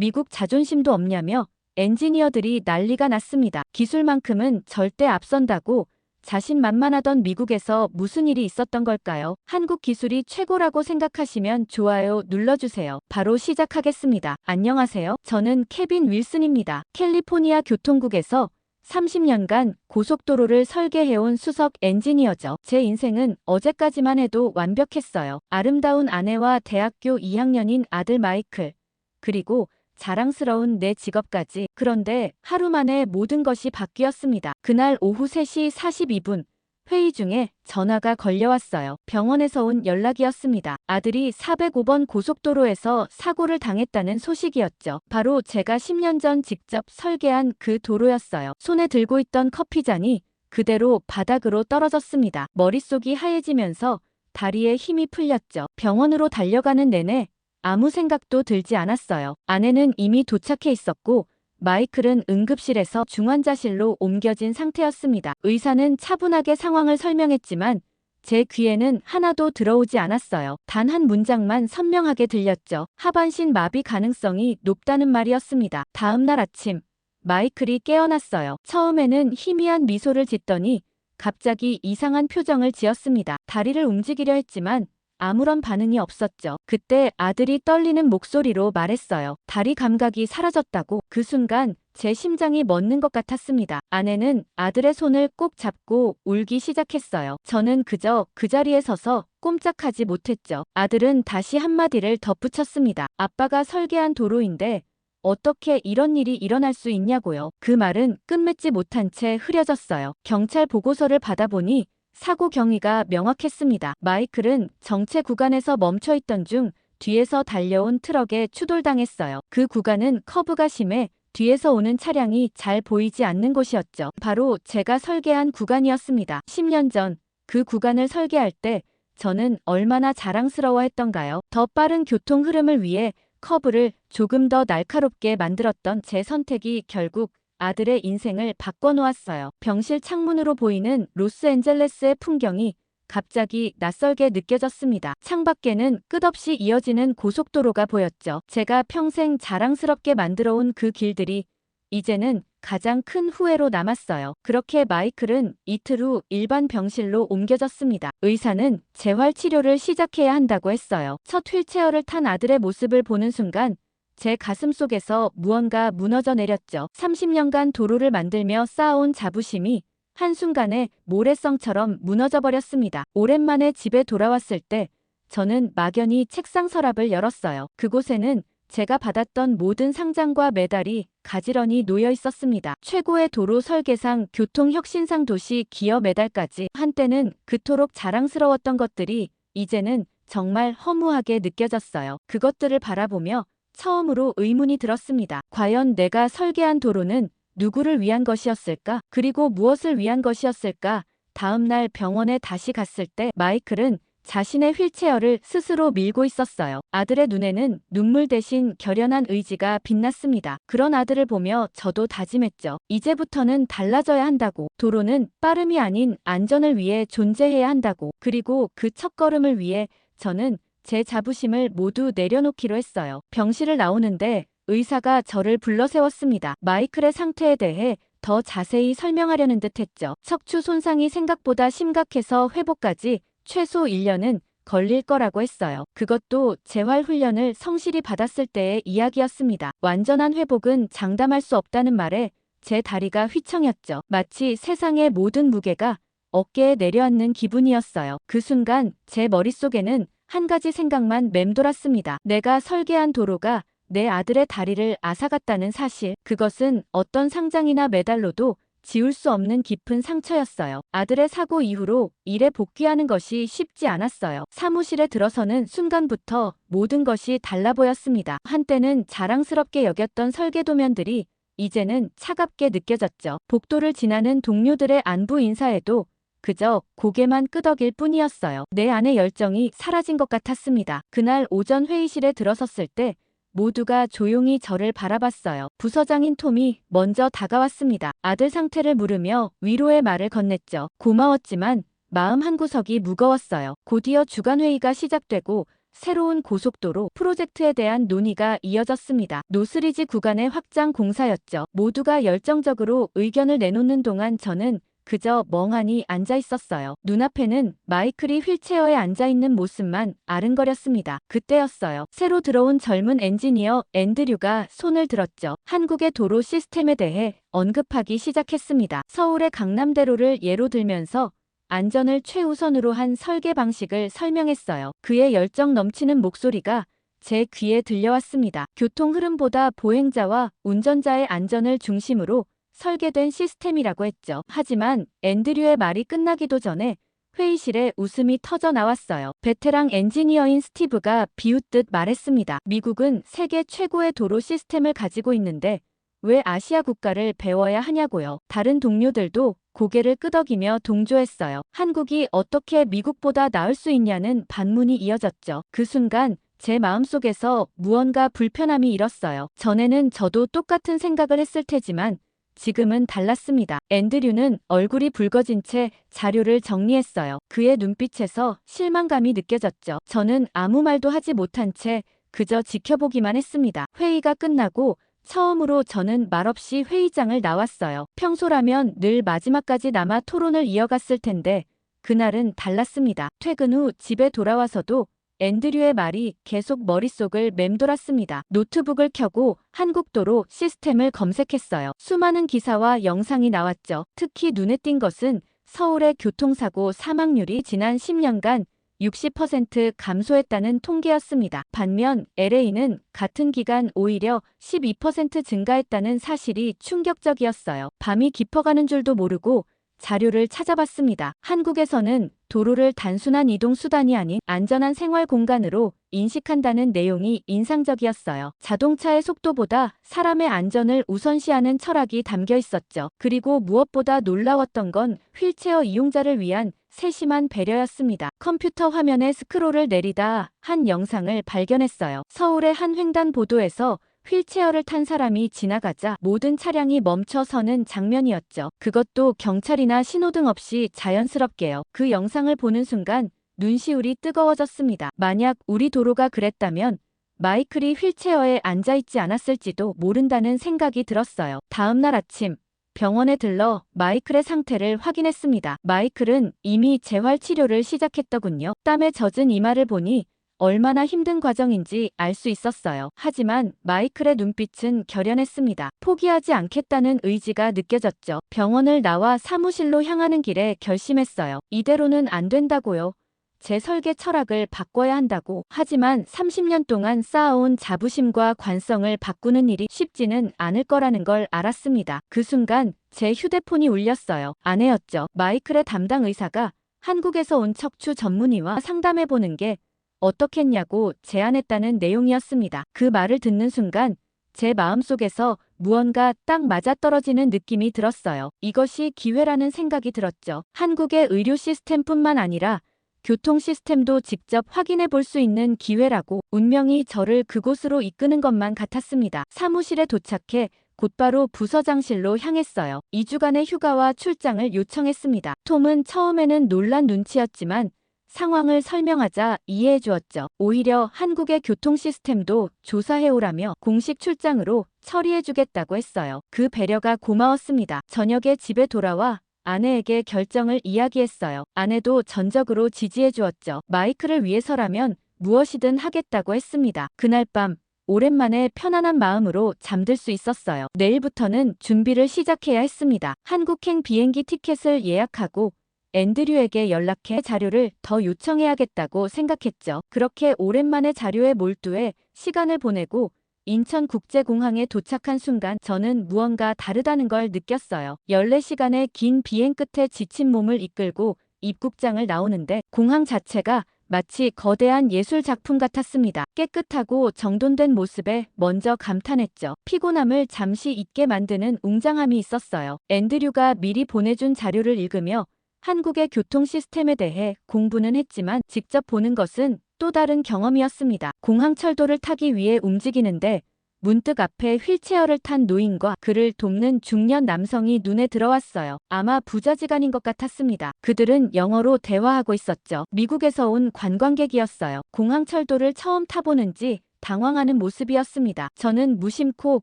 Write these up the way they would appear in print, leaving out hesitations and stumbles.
미국 자존심도 없냐며 엔지니어들이 난리가 났습니다. 기술만큼은 절대 앞선다고 자신만만하던 미국에서 무슨 일이 있었던 걸까요? 한국 기술이 최고라고 생각하시면 좋아요 눌러주세요. 바로 시작하겠습니다. 안녕하세요. 저는 케빈 윌슨입니다. 캘리포니아 교통국에서 30년간 고속도로를 설계해온 수석 엔지니어죠. 제 인생은 어제까지만 해도 완벽했어요. 아름다운 아내와 대학교 2학년인 아들 마이클, 그리고 자랑스러운 내 직업까지. 그런데 하루 만에 모든 것이 바뀌었습니다. 그날 오후 3시 42분 회의 중에 전화가 걸려왔어요. 병원에서 온 연락이었습니다. 아들이 405번 고속도로에서 사고를 당했다는 소식이었죠. 바로 제가 10년 전 직접 설계한 그 도로였어요. 손에 들고 있던 커피잔이 그대로 바닥으로 떨어졌습니다. 머릿속이 하얘지면서 다리에 힘이 풀렸죠. 병원으로 달려가는 내내 아무 생각도 들지 않았어요. 아내는 이미 도착해 있었고 마이클은 응급실에서 중환자실로 옮겨진 상태였습니다. 의사는 차분하게 상황을 설명했지만 제 귀에는 하나도 들어오지 않았어요. 단 한 문장만 선명하게 들렸죠. 하반신 마비 가능성이 높다는 말이었습니다. 다음 날 아침 마이클이 깨어났어요. 처음에는 희미한 미소를 짓더니 갑자기 이상한 표정을 지었습니다. 다리를 움직이려 했지만 아무런 반응이 없었죠. 그때 아들이 떨리는 목소리로 말했어요. 다리 감각이 사라졌다고. 그 순간 제 심장이 멎는 것 같았습니다. 아내는 아들의 손을 꼭 잡고 울기 시작했어요. 저는 그저 그 자리에 서서 꼼짝하지 못했죠. 아들은 다시 한마디를 덧붙였습니다. 아빠가 설계한 도로인데 어떻게 이런 일이 일어날 수 있냐고요. 그 말은 끝맺지 못한 채 흐려졌어요. 경찰 보고서를 받아보니 사고 경위가 명확했습니다. 마이클은 정체 구간에서 멈춰있던 중 뒤에서 달려온 트럭에 추돌당했어요. 그 구간은 커브가 심해 뒤에서 오는 차량이 잘 보이지 않는 곳이었죠. 바로 제가 설계한 구간이었습니다. 10년 전 그 구간을 설계할 때 저는 얼마나 자랑스러워했던가요? 더 빠른 교통 흐름을 위해 커브를 조금 더 날카롭게 만들었던 제 선택이 결국 아들의 인생을 바꿔놓았어요. 병실 창문으로 보이는 로스앤젤레스의 풍경이 갑자기 낯설게 느껴졌습니다. 창밖에는 끝없이 이어지는 고속도로가 보였죠. 제가 평생 자랑스럽게 만들어온 그 길들이 이제는 가장 큰 후회로 남았어요. 그렇게 마이클은 이틀 후 일반 병실로 옮겨졌습니다. 의사는 재활 치료를 시작해야 한다고 했어요. 첫 휠체어를 탄 아들의 모습을 보는 순간 제 가슴 속에서 무언가 무너져 내렸죠. 30년간 도로를 만들며 쌓아온 자부심이 한순간에 모래성처럼 무너져 버렸습니다. 오랜만에 집에 돌아왔을 때 저는 막연히 책상 서랍을 열었어요. 그곳에는 제가 받았던 모든 상장과 메달이 가지런히 놓여 있었습니다. 최고의 도로 설계상, 교통혁신상, 도시 기여 메달까지. 한때는 그토록 자랑스러웠던 것들이 이제는 정말 허무하게 느껴졌어요. 그것들을 바라보며 처음으로 의문이 들었습니다. 과연 내가 설계한 도로는 누구를 위한 것이었을까? 그리고 무엇을 위한 것이었을까? 다음 날 병원에 다시 갔을 때 마이클은 자신의 휠체어를 스스로 밀고 있었어요. 아들의 눈에는 눈물 대신 결연한 의지가 빛났습니다. 그런 아들을 보며 저도 다짐했죠. 이제부터는 달라져야 한다고. 도로는 빠름이 아닌 안전을 위해 존재해야 한다고. 그리고 그 첫걸음을 위해 저는 제 자부심을 모두 내려놓기로 했어요. 병실을 나오는데 의사가 저를 불러 세웠습니다. 마이클의 상태에 대해 더 자세히 설명하려는 듯 했죠. 척추 손상이 생각보다 심각해서 회복까지 최소 1년은 걸릴 거라고 했어요. 그것도 재활 훈련을 성실히 받았을 때의 이야기였습니다. 완전한 회복은 장담할 수 없다는 말에 제 다리가 휘청였죠. 마치 세상의 모든 무게가 어깨에 내려앉는 기분이었어요. 그 순간 제 머릿속에는 한 가지 생각만 맴돌았습니다. 내가 설계한 도로가 내 아들의 다리를 앗아갔다는 사실. 그것은 어떤 상장이나 메달로도 지울 수 없는 깊은 상처였어요. 아들의 사고 이후로 일에 복귀하는 것이 쉽지 않았어요. 사무실에 들어서는 순간부터 모든 것이 달라 보였습니다. 한때는 자랑스럽게 여겼던 설계도면들이 이제는 차갑게 느껴졌죠. 복도를 지나는 동료들의 안부 인사에도 그저 고개만 끄덕일 뿐이었어요. 내 안의 열정이 사라진 것 같았습니다. 그날 오전 회의실에 들어섰을 때 모두가 조용히 저를 바라봤어요. 부서장인 톰이 먼저 다가왔습니다. 아들 상태를 물으며 위로의 말을 건넸죠. 고마웠지만 마음 한구석이 무거웠어요. 곧이어 주간회의가 시작되고 새로운 고속도로 프로젝트에 대한 논의가 이어졌습니다. 노스리지 구간의 확장 공사였죠. 모두가 열정적으로 의견을 내놓는 동안 저는 그저 멍하니 앉아 있었어요. 눈앞에는 마이클이 휠체어에 앉아 있는 모습만 아른거렸습니다. 그때였어요. 새로 들어온 젊은 엔지니어 앤드류가 손을 들었죠. 한국의 도로 시스템에 대해 언급하기 시작했습니다. 서울의 강남대로를 예로 들면서 안전을 최우선으로 한 설계 방식을 설명했어요. 그의 열정 넘치는 목소리가 제 귀에 들려왔습니다. 교통 흐름보다 보행자와 운전자의 안전을 중심으로 설계된 시스템이라고 했죠. 하지만 앤드류의 말이 끝나기도 전에 회의실에 웃음이 터져 나왔어요. 베테랑 엔지니어인 스티브가 비웃듯 말했습니다. 미국은 세계 최고의 도로 시스템을 가지고 있는데 왜 아시아 국가를 배워야 하냐고요. 다른 동료들도 고개를 끄덕이며 동조했어요. 한국이 어떻게 미국보다 나을 수 있냐는 반문이 이어졌죠. 그 순간 제 마음속에서 무언가 불편함이 일었어요. 전에는 저도 똑같은 생각을 했을 테지만 지금은 달랐습니다. 앤드류는 얼굴이 붉어진 채 자료를 정리했어요. 그의 눈빛에서 실망감이 느껴졌죠. 저는 아무 말도 하지 못한 채 그저 지켜보기만 했습니다. 회의가 끝나고 처음으로 저는 말없이 회의장을 나왔어요. 평소라면 늘 마지막까지 남아 토론을 이어갔을 텐데 그날은 달랐습니다. 퇴근 후 집에 돌아와서도 앤드류의 말이 계속 머릿속을 맴돌았습니다. 노트북을 켜고 한국도로 시스템을 검색했어요. 수많은 기사와 영상이 나왔죠. 특히 눈에 띈 것은 서울의 교통사고 사망률이 지난 10년간 60% 감소했다는 통계였습니다. 반면 LA는 같은 기간 오히려 12% 증가했다는 사실이 충격적이었어요. 밤이 깊어가는 줄도 모르고 자료를 찾아봤습니다. 한국에서는 도로를 단순한 이동 수단이 아닌 안전한 생활 공간으로 인식한다는 내용이 인상적이었어요. 자동차의 속도보다 사람의 안전을 우선시하는 철학이 담겨 있었죠. 그리고 무엇보다 놀라웠던 건 휠체어 이용자를 위한 세심한 배려였습니다. 컴퓨터 화면에 스크롤을 내리다 한 영상을 발견했어요. 서울의 한 횡단보도에서 휠체어를 탄 사람이 지나가자 모든 차량이 멈춰 서는 장면이었죠. 그것도 경찰이나 신호등 없이 자연스럽게요. 그 영상을 보는 순간 눈시울이 뜨거워졌습니다. 만약 우리 도로가 그랬다면 마이클이 휠체어에 앉아있지 않았을지도 모른다는 생각이 들었어요. 다음 날 아침 병원에 들러 마이클의 상태를 확인했습니다. 마이클은 이미 재활치료를 시작했더군요. 땀에 젖은 이마를 보니 얼마나 힘든 과정인지 알 수 있었어요. 하지만 마이클의 눈빛은 결연했습니다. 포기하지 않겠다는 의지가 느껴졌죠. 병원을 나와 사무실로 향하는 길에 결심했어요. 이대로는 안 된다고요. 제 설계 철학을 바꿔야 한다고. 하지만 30년 동안 쌓아온 자부심과 관성을 바꾸는 일이 쉽지는 않을 거라는 걸 알았습니다. 그 순간 제 휴대폰이 울렸어요. 아내였죠. 마이클의 담당 의사가 한국에서 온 척추 전문의와 상담해보는 게 어떻겠냐고 제안했다는 내용이었습니다. 그 말을 듣는 순간 제 마음속에서 무언가 딱 맞아떨어지는 느낌이 들었어요. 이것이 기회라는 생각이 들었죠. 한국의 의료 시스템뿐만 아니라 교통 시스템도 직접 확인해 볼 수 있는 기회라고. 운명이 저를 그곳으로 이끄는 것만 같았습니다. 사무실에 도착해 곧바로 부서장실로 향했어요. 2주간의 휴가와 출장을 요청했습니다. 톰은 처음에는 놀란 눈치였지만 상황을 설명하자 이해해 주었죠. 오히려 한국의 교통 시스템도 조사해오라며 공식 출장으로 처리해 주겠다고 했어요. 그 배려가 고마웠습니다. 저녁에 집에 돌아와 아내에게 결정을 이야기했어요. 아내도 전적으로 지지해 주었죠. 마이클을 위해서라면 무엇이든 하겠다고 했습니다. 그날 밤 오랜만에 편안한 마음으로 잠들 수 있었어요. 내일부터는 준비를 시작해야 했습니다. 한국행 비행기 티켓을 예약하고 앤드류에게 연락해 자료를 더 요청해야겠다고 생각했죠. 그렇게 오랜만에 자료에 몰두해 시간을 보내고 인천국제공항에 도착한 순간 저는 무언가 다르다는 걸 느꼈어요. 14시간의 긴 비행 끝에 지친 몸을 이끌고 입국장을 나오는데 공항 자체가 마치 거대한 예술 작품 같았습니다. 깨끗하고 정돈된 모습에 먼저 감탄했죠. 피곤함을 잠시 잊게 만드는 웅장함이 있었어요. 앤드류가 미리 보내준 자료를 읽으며 한국의 교통 시스템에 대해 공부는 했지만 직접 보는 것은 또 다른 경험이었습니다. 공항철도를 타기 위해 움직이는데 문득 앞에 휠체어를 탄 노인과 그를 돕는 중년 남성이 눈에 들어왔어요. 아마 부자지간인 것 같았습니다. 그들은 영어로 대화하고 있었죠. 미국에서 온 관광객이었어요. 공항철도를 처음 타보는지 당황하는 모습이었습니다. 저는 무심코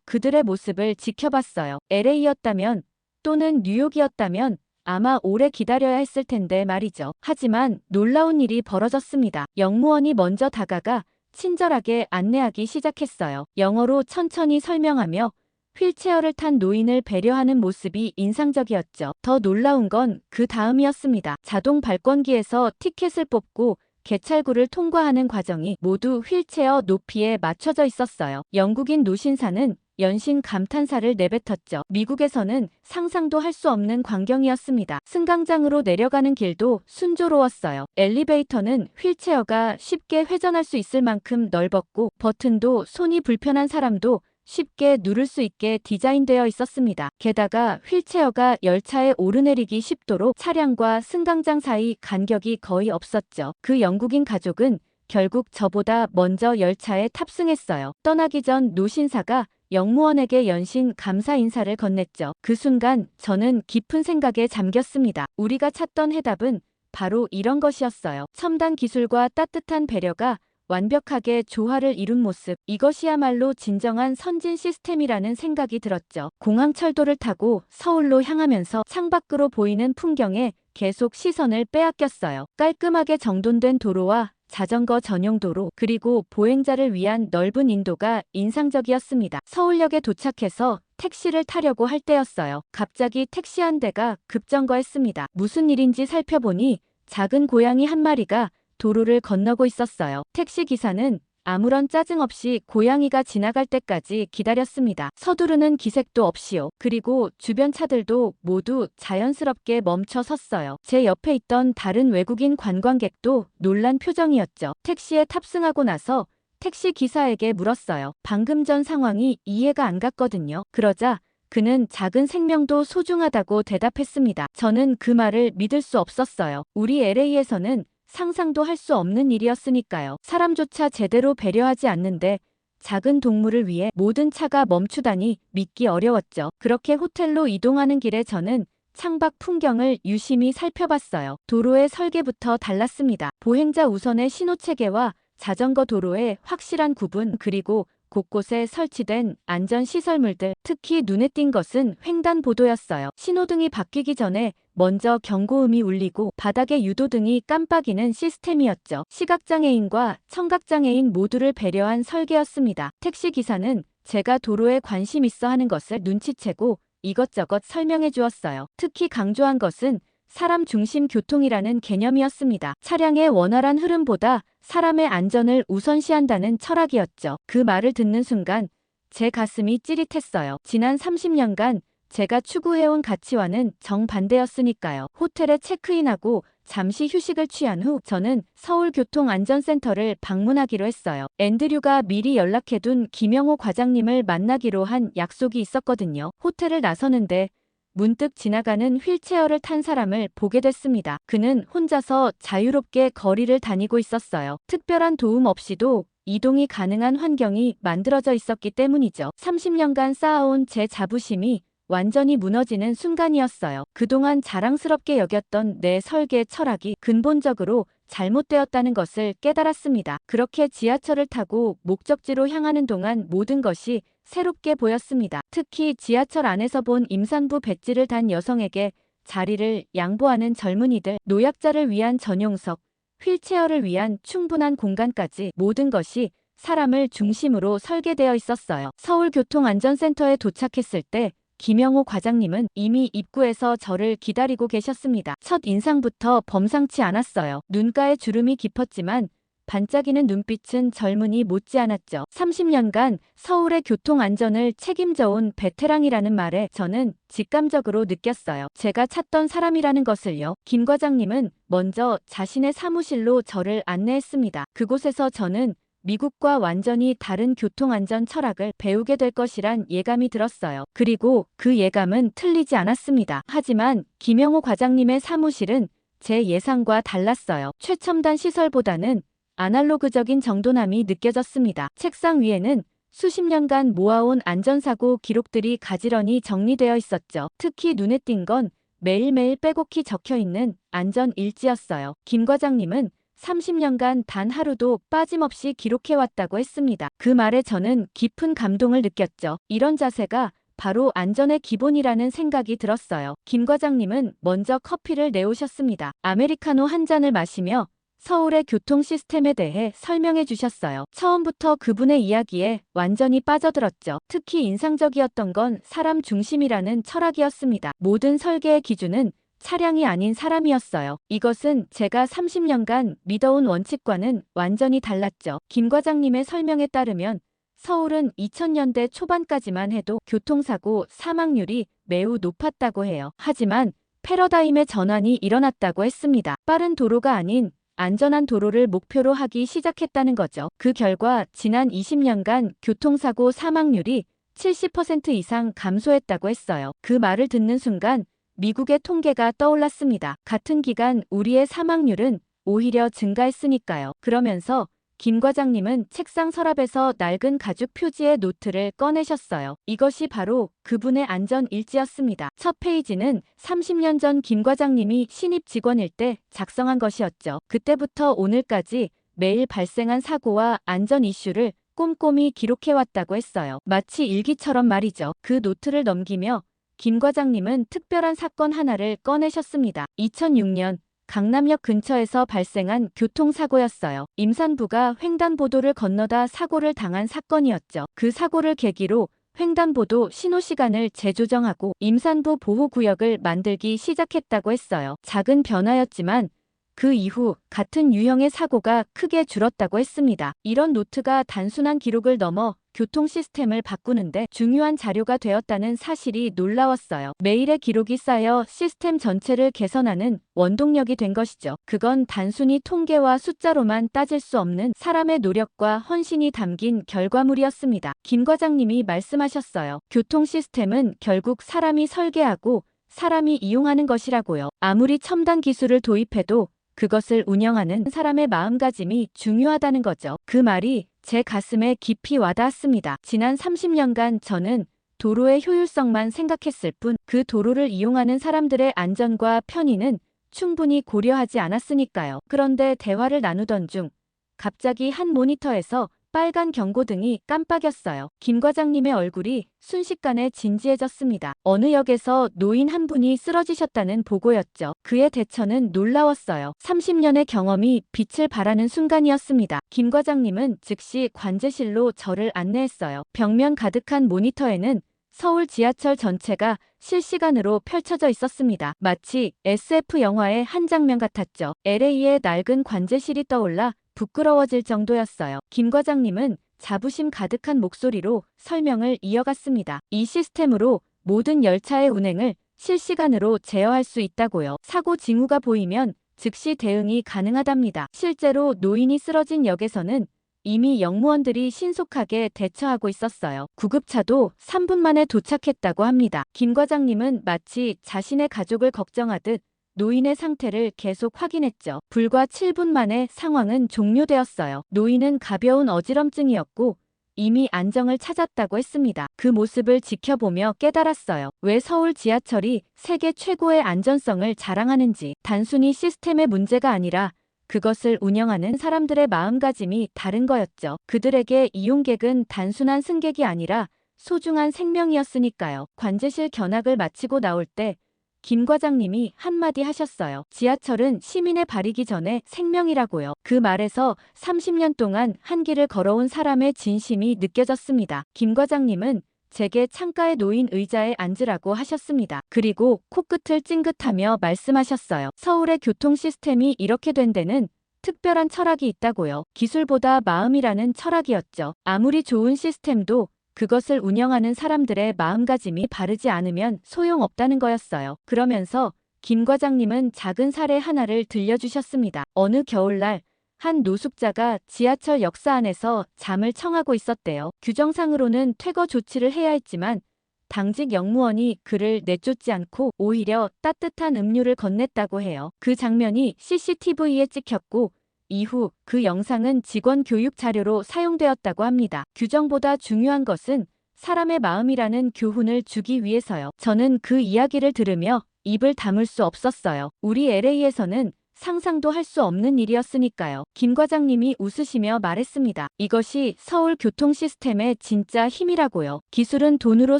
그들의 모습을 지켜봤어요. LA였다면 또는 뉴욕이었다면 아마 오래 기다려야 했을 텐데 말이죠. 하지만 놀라운 일이 벌어졌습니다. 영무원이 먼저 다가가 친절하게 안내하기 시작했어요. 영어로 천천히 설명하며 휠체어를 탄 노인을 배려하는 모습이 인상적이었죠. 더 놀라운 건 그 다음이었습니다. 자동 발권기에서 티켓을 뽑고 개찰구를 통과하는 과정이 모두 휠체어 높이에 맞춰져 있었어요. 영국인 노신사는 연신 감탄사를 내뱉었죠. 미국에서는 상상도 할 수 없는 광경이었습니다. 승강장으로 내려가는 길도 순조로웠어요. 엘리베이터는 휠체어가 쉽게 회전할 수 있을 만큼 넓었고 버튼도 손이 불편한 사람도 쉽게 누를 수 있게 디자인되어 있었습니다. 게다가 휠체어가 열차에 오르내리기 쉽도록 차량과 승강장 사이 간격이 거의 없었죠. 그 영국인 가족은 결국 저보다 먼저 열차에 탑승했어요. 떠나기 전 노신사가 영무원에게 연신 감사 인사를 건넸죠. 그 순간 저는 깊은 생각에 잠겼습니다. 우리가 찾던 해답은 바로 이런 것이었어요. 첨단 기술과 따뜻한 배려가 완벽하게 조화를 이룬 모습. 이것이야말로 진정한 선진 시스템이라는 생각이 들었죠. 공항철도를 타고 서울로 향하면서 창밖으로 보이는 풍경에 계속 시선을 빼앗겼어요. 깔끔하게 정돈된 도로와 자전거 전용 도로, 그리고 보행자를 위한 넓은 인도가 인상적이었습니다. 서울역에 도착해서 택시를 타려고 할 때였어요. 갑자기 택시 한 대가 급정거했습니다. 무슨 일인지 살펴보니 작은 고양이 한 마리가 도로를 건너고 있었어요. 택시 기사는 아무런 짜증 없이 고양이가 지나갈 때까지 기다렸습니다. 서두르는 기색도 없이요. 그리고 주변 차들도 모두 자연스럽게 멈춰 섰어요. 제 옆에 있던 다른 외국인 관광객도 놀란 표정이었죠. 택시에 탑승하고 나서 택시 기사에게 물었어요. 방금 전 상황이 이해가 안 갔거든요. 그러자 그는 작은 생명도 소중하다고 대답했습니다. 저는 그 말을 믿을 수 없었어요. 우리 LA에서는 상상도 할 수 없는 일이었으니까요. 사람조차 제대로 배려하지 않는데 작은 동물을 위해 모든 차가 멈추다니 믿기 어려웠죠. 그렇게 호텔로 이동하는 길에 저는 창밖 풍경을 유심히 살펴봤어요. 도로의 설계부터 달랐습니다. 보행자 우선의 신호체계와 자전거 도로의 확실한 구분, 그리고 곳곳에 설치된 안전시설물들. 특히 눈에 띈 것은 횡단보도였어요. 신호등이 바뀌기 전에 먼저 경고음이 울리고 바닥에 유도등이 깜빡이는 시스템이었죠. 시각장애인과 청각장애인 모두를 배려한 설계였습니다. 택시기사는 제가 도로에 관심 있어 하는 것을 눈치채고 이것저것 설명해 주었어요. 특히 강조한 것은 사람 중심 교통이라는 개념이었습니다. 차량의 원활한 흐름보다 사람의 안전을 우선시한다는 철학이었죠. 그 말을 듣는 순간 제 가슴이 찌릿했어요. 지난 30년간 제가 추구해온 가치와는 정반대였으니까요. 호텔에 체크인하고 잠시 휴식을 취한 후 저는 서울교통안전센터를 방문하기로 했어요. 앤드류가 미리 연락해둔 김영호 과장님을 만나기로 한 약속이 있었거든요. 호텔을 나서는데 문득 지나가는 휠체어를 탄 사람을 보게 됐습니다. 그는 혼자서 자유롭게 거리를 다니고 있었어요. 특별한 도움 없이도 이동이 가능한 환경이 만들어져 있었기 때문이죠. 30년간 쌓아온 제 자부심이 완전히 무너지는 순간이었어요. 그동안 자랑스럽게 여겼던 내 설계 철학이 근본적으로 잘못되었다는 것을 깨달았습니다. 그렇게 지하철을 타고 목적지로 향하는 동안 모든 것이 새롭게 보였습니다. 특히 지하철 안에서 본 임산부 배지를 단 여성에게 자리를 양보하는 젊은이들, 노약자를 위한 전용석, 휠체어를 위한 충분한 공간까지 모든 것이 사람을 중심으로 설계되어 있었어요. 서울교통안전센터에 도착했을 때 김영호 과장님은 이미 입구에서 저를 기다리고 계셨습니다. 첫 인상부터 범상치 않았어요. 눈가에 주름이 깊었지만 반짝이는 눈빛은 젊은이 못지않았죠. 30년간 서울의 교통안전을 책임져온 베테랑이라는 말에 저는 직감적으로 느꼈어요. 제가 찾던 사람이라는 것을요. 김 과장님은 먼저 자신의 사무실로 저를 안내했습니다. 그곳에서 저는 미국과 완전히 다른 교통안전 철학을 배우게 될 것이란 예감이 들었어요. 그리고 그 예감은 틀리지 않았습니다. 하지만 김영호 과장님의 사무실은 제 예상과 달랐어요. 최첨단 시설보다는 아날로그적인 정돈함이 느껴졌습니다. 책상 위에는 수십 년간 모아온 안전사고 기록들이 가지런히 정리되어 있었죠. 특히 눈에 띈 건 매일매일 빼곡히 적혀있는 안전 일지였어요. 김 과장님은 30년간 단 하루도 빠짐없이 기록해왔다고 했습니다. 그 말에 저는 깊은 감동을 느꼈죠. 이런 자세가 바로 안전의 기본이라는 생각이 들었어요. 김 과장님은 먼저 커피를 내오셨습니다. 아메리카노 한 잔을 마시며 서울의 교통 시스템에 대해 설명해 주셨어요. 처음부터 그분의 이야기에 완전히 빠져들었죠. 특히 인상적이었던 건 사람 중심이라는 철학이었습니다. 모든 설계의 기준은 차량이 아닌 사람이었어요. 이것은 제가 30년간 믿어온 원칙과는 완전히 달랐죠. 김 과장님의 설명에 따르면 서울은 2000년대 초반까지만 해도 교통사고 사망률이 매우 높았다고 해요. 하지만 패러다임의 전환이 일어났다고 했습니다. 빠른 도로가 아닌 안전한 도로를 목표로 하기 시작했다는 거죠. 그 결과 지난 20년간 교통사고 사망률이 70% 이상 감소했다고 했어요. 그 말을 듣는 순간 미국의 통계가 떠올랐습니다. 같은 기간 우리의 사망률은 오히려 증가했으니까요. 그러면서 김 과장님은 책상 서랍에서 낡은 가죽 표지의 노트를 꺼내셨어요. 이것이 바로 그분의 안전 일지였습니다. 첫 페이지는 30년 전 김 과장님이 신입 직원일 때 작성한 것이었죠. 그때부터 오늘까지 매일 발생한 사고와 안전 이슈를 꼼꼼히 기록해왔다고 했어요. 마치 일기처럼 말이죠. 그 노트를 넘기며 김 과장님은 특별한 사건 하나를 꺼내셨습니다. 2006년 강남역 근처에서 발생한 교통사고였어요. 임산부가 횡단보도를 건너다 사고를 당한 사건이었죠. 그 사고를 계기로 횡단보도 신호시간을 재조정하고 임산부 보호구역을 만들기 시작했다고 했어요. 작은 변화였지만 그 이후 같은 유형의 사고가 크게 줄었다고 했습니다. 이런 노트가 단순한 기록을 넘어 교통 시스템을 바꾸는데 중요한 자료가 되었다는 사실이 놀라웠어요. 매일의 기록이 쌓여 시스템 전체를 개선하는 원동력이 된 것이죠. 그건 단순히 통계와 숫자로만 따질 수 없는 사람의 노력과 헌신이 담긴 결과물이었습니다. 김 과장님이 말씀하셨어요. 교통 시스템은 결국 사람이 설계하고 사람이 이용하는 것이라고요. 아무리 첨단 기술을 도입해도 그것을 운영하는 사람의 마음가짐이 중요하다는 거죠. 그 말이 제 가슴에 깊이 와닿았습니다. 지난 30년간 저는 도로의 효율성만 생각했을 뿐 그 도로를 이용하는 사람들의 안전과 편의는 충분히 고려하지 않았으니까요. 그런데 대화를 나누던 중 갑자기 한 모니터에서 빨간 경고등이 깜빡였어요. 김 과장님의 얼굴이 순식간에 진지해졌습니다. 어느 역에서 노인 한 분이 쓰러지셨다는 보고였죠. 그의 대처는 놀라웠어요. 30년의 경험이 빛을 발하는 순간이었습니다. 김 과장님은 즉시 관제실로 저를 안내했어요. 벽면 가득한 모니터에는 서울 지하철 전체가 실시간으로 펼쳐져 있었습니다. 마치 SF 영화의 한 장면 같았죠. LA의 낡은 관제실이 떠올라 부끄러워질 정도였어요. 김 과장님은 자부심 가득한 목소리로 설명을 이어갔습니다. 이 시스템으로 모든 열차의 운행을 실시간으로 제어할 수 있다고요. 사고 징후가 보이면 즉시 대응이 가능하답니다. 실제로 노인이 쓰러진 역에서는 이미 역무원들이 신속하게 대처하고 있었어요. 구급차도 3분 만에 도착했다고 합니다. 김 과장님은 마치 자신의 가족을 걱정하듯 노인의 상태를 계속 확인했죠. 불과 7분 만에 상황은 종료되었어요. 노인은 가벼운 어지럼증이었고 이미 안정을 찾았다고 했습니다. 그 모습을 지켜보며 깨달았어요. 왜 서울 지하철이 세계 최고의 안전성을 자랑하는지. 단순히 시스템의 문제가 아니라 그것을 운영하는 사람들의 마음가짐이 다른 거였죠. 그들에게 이용객은 단순한 승객이 아니라 소중한 생명이었으니까요. 관제실 견학을 마치고 나올 때 김 과장님이 한마디 하셨어요. 지하철은 시민의 발이기 전에 생명이라고요. 그 말에서 30년 동안 한 길을 걸어온 사람의 진심이 느껴졌습니다. 김 과장님은 제게 창가에 놓인 의자에 앉으라고 하셨습니다. 그리고 코끝을 찡긋하며 말씀하셨어요. 서울의 교통 시스템이 이렇게 된 데는 특별한 철학이 있다고요. 기술보다 마음이라는 철학이었죠. 아무리 좋은 시스템도 그것을 운영하는 사람들의 마음가짐이 바르지 않으면 소용없다는 거였어요. 그러면서 김 과장님은 작은 사례 하나를 들려주셨습니다. 어느 겨울날 한 노숙자가 지하철 역사 안에서 잠을 청하고 있었대요. 규정상으로는 퇴거 조치를 해야 했지만 당직 역무원이 그를 내쫓지 않고 오히려 따뜻한 음료를 건넸다고 해요. 그 장면이 CCTV에 찍혔고 이후 그 영상은 직원 교육 자료로 사용되었다고 합니다. 규정보다 중요한 것은 사람의 마음이라는 교훈을 주기 위해서요. 저는 그 이야기를 들으며 입을 다물 수 없었어요. 우리 LA에서는 상상도 할 수 없는 일이었으니까요. 김 과장님이 웃으시며 말했습니다. 이것이 서울 교통 시스템의 진짜 힘이라고요. 기술은 돈으로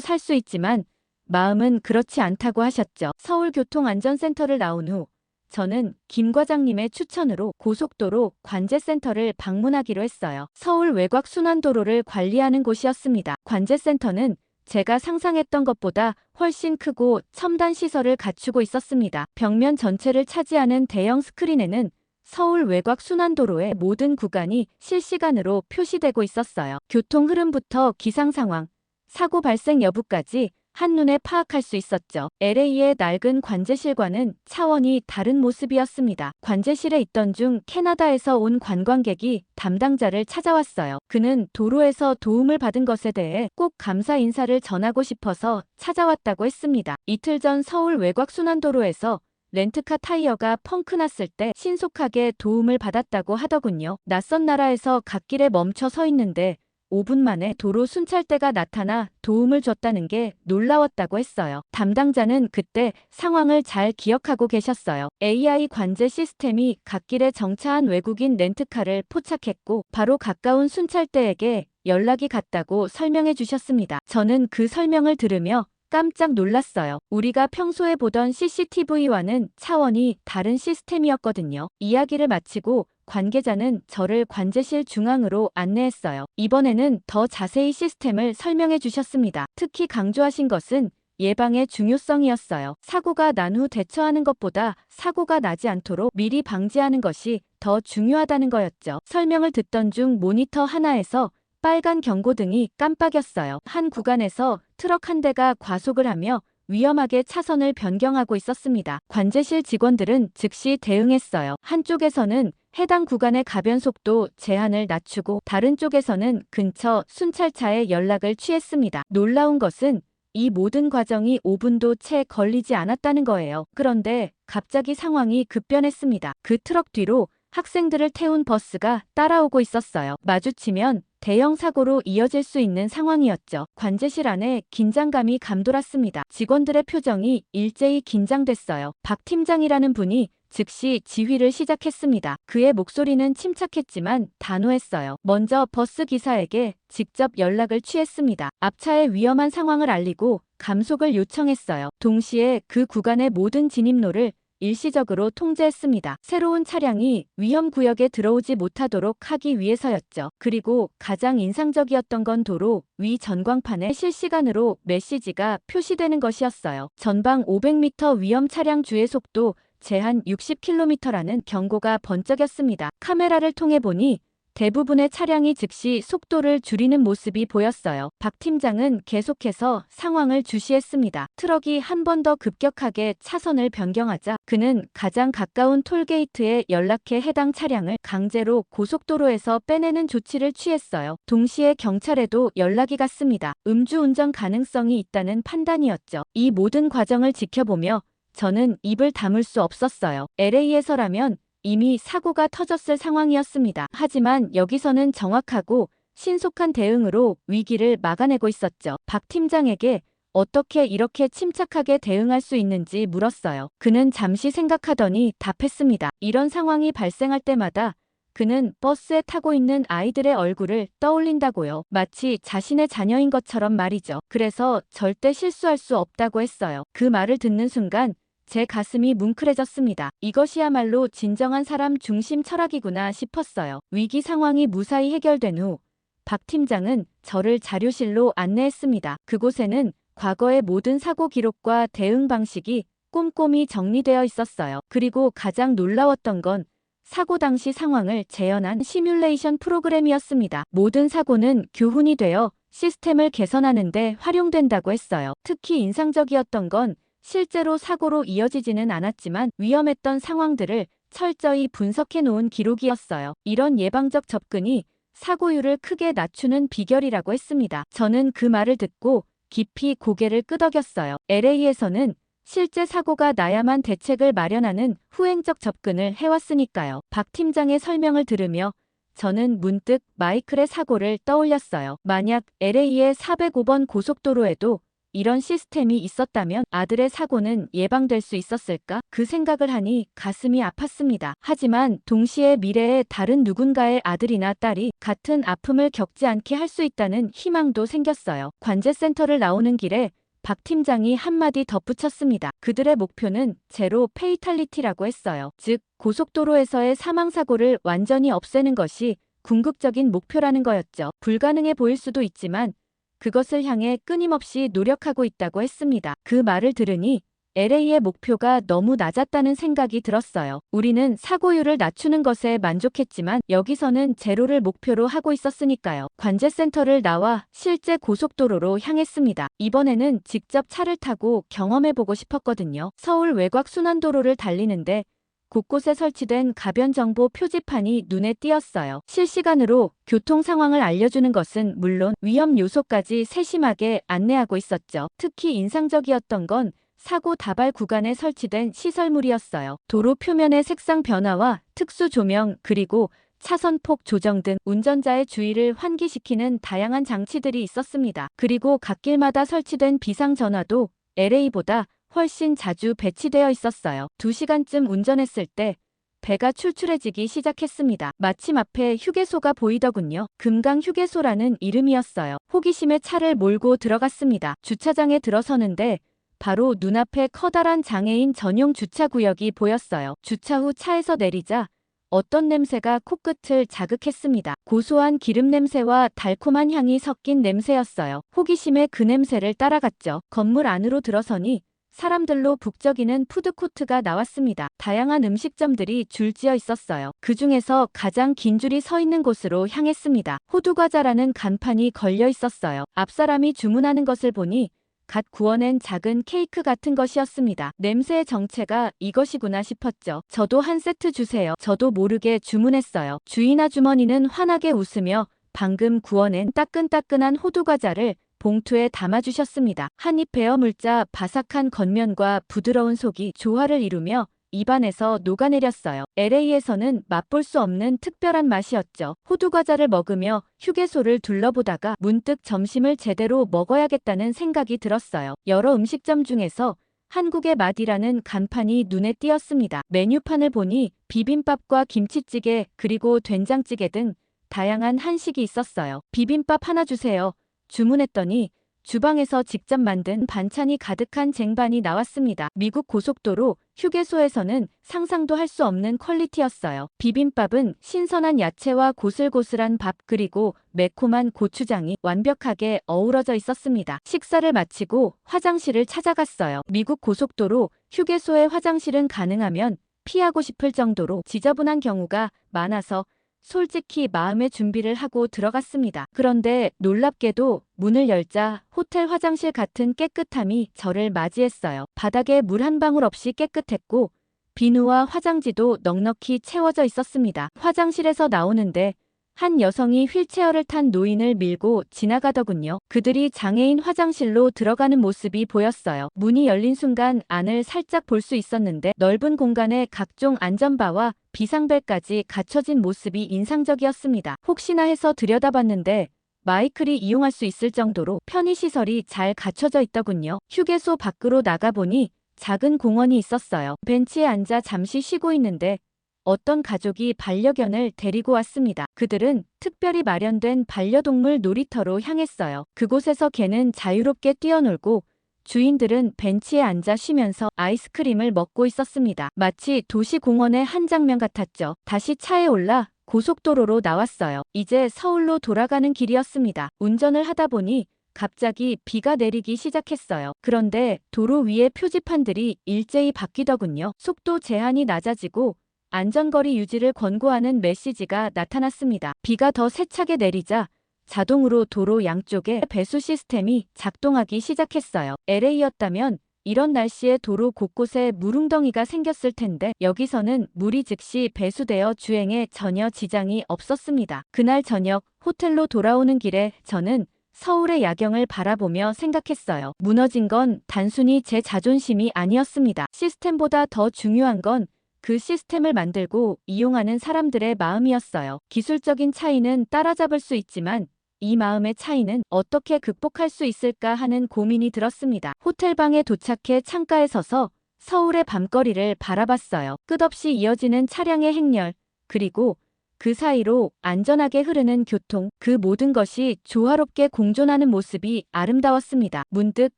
살 수 있지만 마음은 그렇지 않다고 하셨죠. 서울교통안전센터를 나온 후 저는 김 과장님의 추천으로 고속도로 관제센터를 방문하기로 했어요. 서울 외곽 순환도로를 관리하는 곳이었습니다. 관제센터는 제가 상상했던 것보다 훨씬 크고 첨단 시설을 갖추고 있었습니다. 벽면 전체를 차지하는 대형 스크린에는 서울 외곽 순환도로의 모든 구간이 실시간으로 표시되고 있었어요. 교통 흐름부터 기상 상황, 사고 발생 여부까지 한눈에 파악할 수 있었죠. LA의 낡은 관제실과는 차원이 다른 모습이었습니다. 관제실에 있던 중 캐나다에서 온 관광객이 담당자를 찾아왔어요. 그는 도로에서 도움을 받은 것에 대해 꼭 감사 인사를 전하고 싶어서 찾아왔다고 했습니다. 이틀 전 서울 외곽순환도로에서 렌트카 타이어가 펑크 났을 때 신속하게 도움을 받았다고 하더군요. 낯선 나라에서 갓길에 멈춰 서 있는데 5분 만에 도로 순찰대가 나타나 도움을 줬다는 게 놀라웠다고 했어요. 담당자는 그때 상황을 잘 기억하고 계셨어요. AI 관제 시스템이 갓길에 정차한 외국인 렌트카를 포착했고 바로 가까운 순찰대에게 연락이 갔다고 설명해 주셨습니다. 저는 그 설명을 들으며 깜짝 놀랐어요. 우리가 평소에 보던 CCTV와는 차원이 다른 시스템이었거든요. 이야기를 마치고 관계자는 저를 관제실 중앙으로 안내했어요. 이번에는 더 자세히 시스템을 설명해 주셨습니다. 특히 강조하신 것은 예방의 중요성이었어요. 사고가 난 후 대처하는 것보다 사고가 나지 않도록 미리 방지하는 것이 더 중요하다는 거였죠. 설명을 듣던 중 모니터 하나에서 빨간 경고등이 깜빡였어요. 한 구간에서 트럭 한 대가 과속을 하며 위험하게 차선을 변경하고 있었습니다. 관제실 직원들은 즉시 대응했어요. 한쪽에서는 해당 구간의 가변 속도 제한을 낮추고 다른 쪽에서는 근처 순찰차에 연락을 취했습니다. 놀라운 것은 이 모든 과정이 5분도 채 걸리지 않았다는 거예요. 그런데 갑자기 상황이 급변했습니다. 그 트럭 뒤로 학생들을 태운 버스가 따라오고 있었어요. 마주치면 대형 사고로 이어질 수 있는 상황이었죠. 관제실 안에 긴장감이 감돌았습니다. 직원들의 표정이 일제히 긴장됐어요. 박 팀장이라는 분이 즉시 지휘를 시작했습니다. 그의 목소리는 침착했지만 단호했어요. 먼저 버스 기사에게 직접 연락을 취했습니다. 앞차의 위험한 상황을 알리고 감속을 요청했어요. 동시에 그 구간의 모든 진입로를 일시적으로 통제했습니다. 새로운 차량이 위험구역에 들어오지 못하도록 하기 위해서였죠. 그리고 가장 인상적이었던 건 도로 위 전광판에 실시간으로 메시지가 표시되는 것이었어요. 전방 500m 위험 차량 주의 속도 제한 60km라는 경고가 번쩍였습니다. 카메라를 통해 보니 대부분의 차량이 즉시 속도를 줄이는 모습이 보였어요. 박 팀장은 계속해서 상황을 주시했습니다. 트럭이 한 번 더 급격하게 차선을 변경하자 그는 가장 가까운 톨게이트에 연락해 해당 차량을 강제로 고속도로에서 빼내는 조치를 취했어요. 동시에 경찰에도 연락이 갔습니다. 음주운전 가능성이 있다는 판단이었죠. 이 모든 과정을 지켜보며 저는 입을 다물 수 없었어요. LA에서라면 이미 사고가 터졌을 상황이었습니다. 하지만 여기서는 정확하고 신속한 대응으로 위기를 막아내고 있었죠. 박 팀장에게 어떻게 이렇게 침착하게 대응할 수 있는지 물었어요. 그는 잠시 생각하더니 답했습니다. 이런 상황이 발생할 때마다 그는 버스에 타고 있는 아이들의 얼굴을 떠올린다고요. 마치 자신의 자녀인 것처럼 말이죠. 그래서 절대 실수할 수 없다고 했어요. 그 말을 듣는 순간 제 가슴이 뭉클해졌습니다. 이것이야말로 진정한 사람 중심 철학이구나 싶었어요. 위기 상황이 무사히 해결된 후 박 팀장은 저를 자료실로 안내했습니다. 그곳에는 과거의 모든 사고 기록과 대응 방식이 꼼꼼히 정리되어 있었어요. 그리고 가장 놀라웠던 건 사고 당시 상황을 재현한 시뮬레이션 프로그램이었습니다. 모든 사고는 교훈이 되어 시스템을 개선하는 데 활용된다고 했어요. 특히 인상적이었던 건 실제로 사고로 이어지지는 않았지만 위험했던 상황들을 철저히 분석해 놓은 기록이었어요. 이런 예방적 접근이 사고율을 크게 낮추는 비결이라고 했습니다. 저는 그 말을 듣고 깊이 고개를 끄덕였어요. LA에서는 실제 사고가 나야만 대책을 마련하는 후행적 접근을 해왔으니까요. 박 팀장의 설명을 들으며 저는 문득 마이클의 사고를 떠올렸어요. 만약 LA의 405번 고속도로에도 이런 시스템이 있었다면 아들의 사고는 예방될 수 있었을까? 그 생각을 하니 가슴이 아팠습니다. 하지만 동시에 미래의 다른 누군가의 아들이나 딸이 같은 아픔을 겪지 않게 할 수 있다는 희망도 생겼어요. 관제센터를 나오는 길에 박 팀장이 한마디 덧붙였습니다. 그들의 목표는 제로 페이탈리티라고 했어요. 즉, 고속도로에서의 사망사고를 완전히 없애는 것이 궁극적인 목표라는 거였죠. 불가능해 보일 수도 있지만 그것을 향해 끊임없이 노력하고 있다고 했습니다. 그 말을 들으니 LA의 목표가 너무 낮았다는 생각이 들었어요. 우리는 사고율을 낮추는 것에 만족했지만 여기서는 제로를 목표로 하고 있었으니까요. 관제센터를 나와 실제 고속도로로 향했습니다. 이번에는 직접 차를 타고 경험해보고 싶었거든요. 서울 외곽 순환도로를 달리는데 곳곳에 설치된 가변정보 표지판이 눈에 띄었어요. 실시간으로 교통 상황을 알려주는 것은 물론 위험 요소까지 세심하게 안내하고 있었죠. 특히 인상적이었던 건 사고 다발 구간에 설치된 시설물이었어요. 도로 표면의 색상 변화와 특수 조명, 그리고 차선폭 조정 등 운전자의 주의를 환기시키는 다양한 장치들이 있었습니다. 그리고 갓길마다 설치된 비상전화도 LA보다 훨씬 자주 배치되어 있었어요. 2시간쯤 운전했을 때 배가 출출해지기 시작했습니다. 마침 앞에 휴게소가 보이더군요. 금강 휴게소라는 이름이었어요. 호기심에 차를 몰고 들어갔습니다. 주차장에 들어서는데 바로 눈앞에 커다란 장애인 전용 주차구역이 보였어요. 주차 후 차에서 내리자 어떤 냄새가 코끝을 자극했습니다. 고소한 기름 냄새와 달콤한 향이 섞인 냄새였어요. 호기심에 그 냄새를 따라갔죠. 건물 안으로 들어서니 사람들로 북적이는 푸드코트가 나왔습니다. 다양한 음식점들이 줄지어 있었어요. 그 중에서 가장 긴 줄이 서 있는 곳으로 향했습니다. 호두과자라는 간판이 걸려 있었어요. 앞사람이 주문하는 것을 보니 갓 구워낸 작은 케이크 같은 것이었습니다. 냄새의 정체가 이것이구나 싶었죠. 저도 한 세트 주세요. 저도 모르게 주문했어요. 주인 아주머니는 환하게 웃으며 방금 구워낸 따끈따끈한 호두과자를 봉투에 담아주셨습니다. 한 입 베어 물자 바삭한 겉면과 부드러운 속이 조화를 이루며 입안에서 녹아내렸어요. LA에서는 맛볼 수 없는 특별한 맛이었죠. 호두과자를 먹으며 휴게소를 둘러보다가 문득 점심을 제대로 먹어야겠다는 생각이 들었어요. 여러 음식점 중에서 한국의 맛이라는 간판이 눈에 띄었습니다. 메뉴판을 보니 비빔밥과 김치찌개 그리고 된장찌개 등 다양한 한식이 있었어요. 비빔밥 하나 주세요. 주문했더니 주방에서 직접 만든 반찬이 가득한 쟁반이 나왔습니다. 미국 고속도로 휴게소에서는 상상도 할 수 없는 퀄리티였어요. 비빔밥은 신선한 야채와 고슬고슬한 밥 그리고 매콤한 고추장이 완벽하게 어우러져 있었습니다. 식사를 마치고 화장실을 찾아갔어요. 미국 고속도로 휴게소의 화장실은 가능하면 피하고 싶을 정도로 지저분한 경우가 많아서 솔직히 마음의 준비를 하고 들어갔습니다. 그런데 놀랍게도 문을 열자 호텔 화장실 같은 깨끗함이 저를 맞이했어요. 바닥에 물 한 방울 없이 깨끗했고 비누와 화장지도 넉넉히 채워져 있었습니다. 화장실에서 나오는데 한 여성이 휠체어를 탄 노인을 밀고 지나가더군요. 그들이 장애인 화장실로 들어가는 모습이 보였어요. 문이 열린 순간 안을 살짝 볼 수 있었는데 넓은 공간에 각종 안전바와 비상벨까지 갖춰진 모습이 인상적이었습니다. 혹시나 해서 들여다봤는데 마이클이 이용할 수 있을 정도로 편의시설이 잘 갖춰져 있더군요. 휴게소 밖으로 나가보니 작은 공원이 있었어요. 벤치에 앉아 잠시 쉬고 있는데 어떤 가족이 반려견을 데리고 왔습니다. 그들은 특별히 마련된 반려동물 놀이터로 향했어요. 그곳에서 개는 자유롭게 뛰어놀고 주인들은 벤치에 앉아 쉬면서 아이스크림을 먹고 있었습니다. 마치 도시공원의 한 장면 같았죠. 다시 차에 올라 고속도로로 나왔어요. 이제 서울로 돌아가는 길이었습니다. 운전을 하다 보니 갑자기 비가 내리기 시작했어요. 그런데 도로 위의 표지판들이 일제히 바뀌더군요. 속도 제한이 낮아지고 안전거리 유지를 권고하는 메시지가 나타났습니다. 비가 더 세차게 내리자 자동으로 도로 양쪽에 배수 시스템이 작동하기 시작했어요. LA였다면 이런 날씨에 도로 곳곳에 물웅덩이가 생겼을 텐데 여기서는 물이 즉시 배수되어 주행에 전혀 지장이 없었습니다. 그날 저녁 호텔로 돌아오는 길에 저는 서울의 야경을 바라보며 생각했어요. 무너진 건 단순히 제 자존심이 아니었습니다. 시스템보다 더 중요한 건 그 시스템을 만들고 이용하는 사람들의 마음이었어요. 기술적인 차이는 따라잡을 수 있지만 이 마음의 차이는 어떻게 극복할 수 있을까 하는 고민이 들었습니다. 호텔방에 도착해 창가에 서서 서울의 밤거리를 바라봤어요. 끝없이 이어지는 차량의 행렬, 그리고 그 사이로 안전하게 흐르는 교통, 그 모든 것이 조화롭게 공존하는 모습이 아름다웠습니다. 문득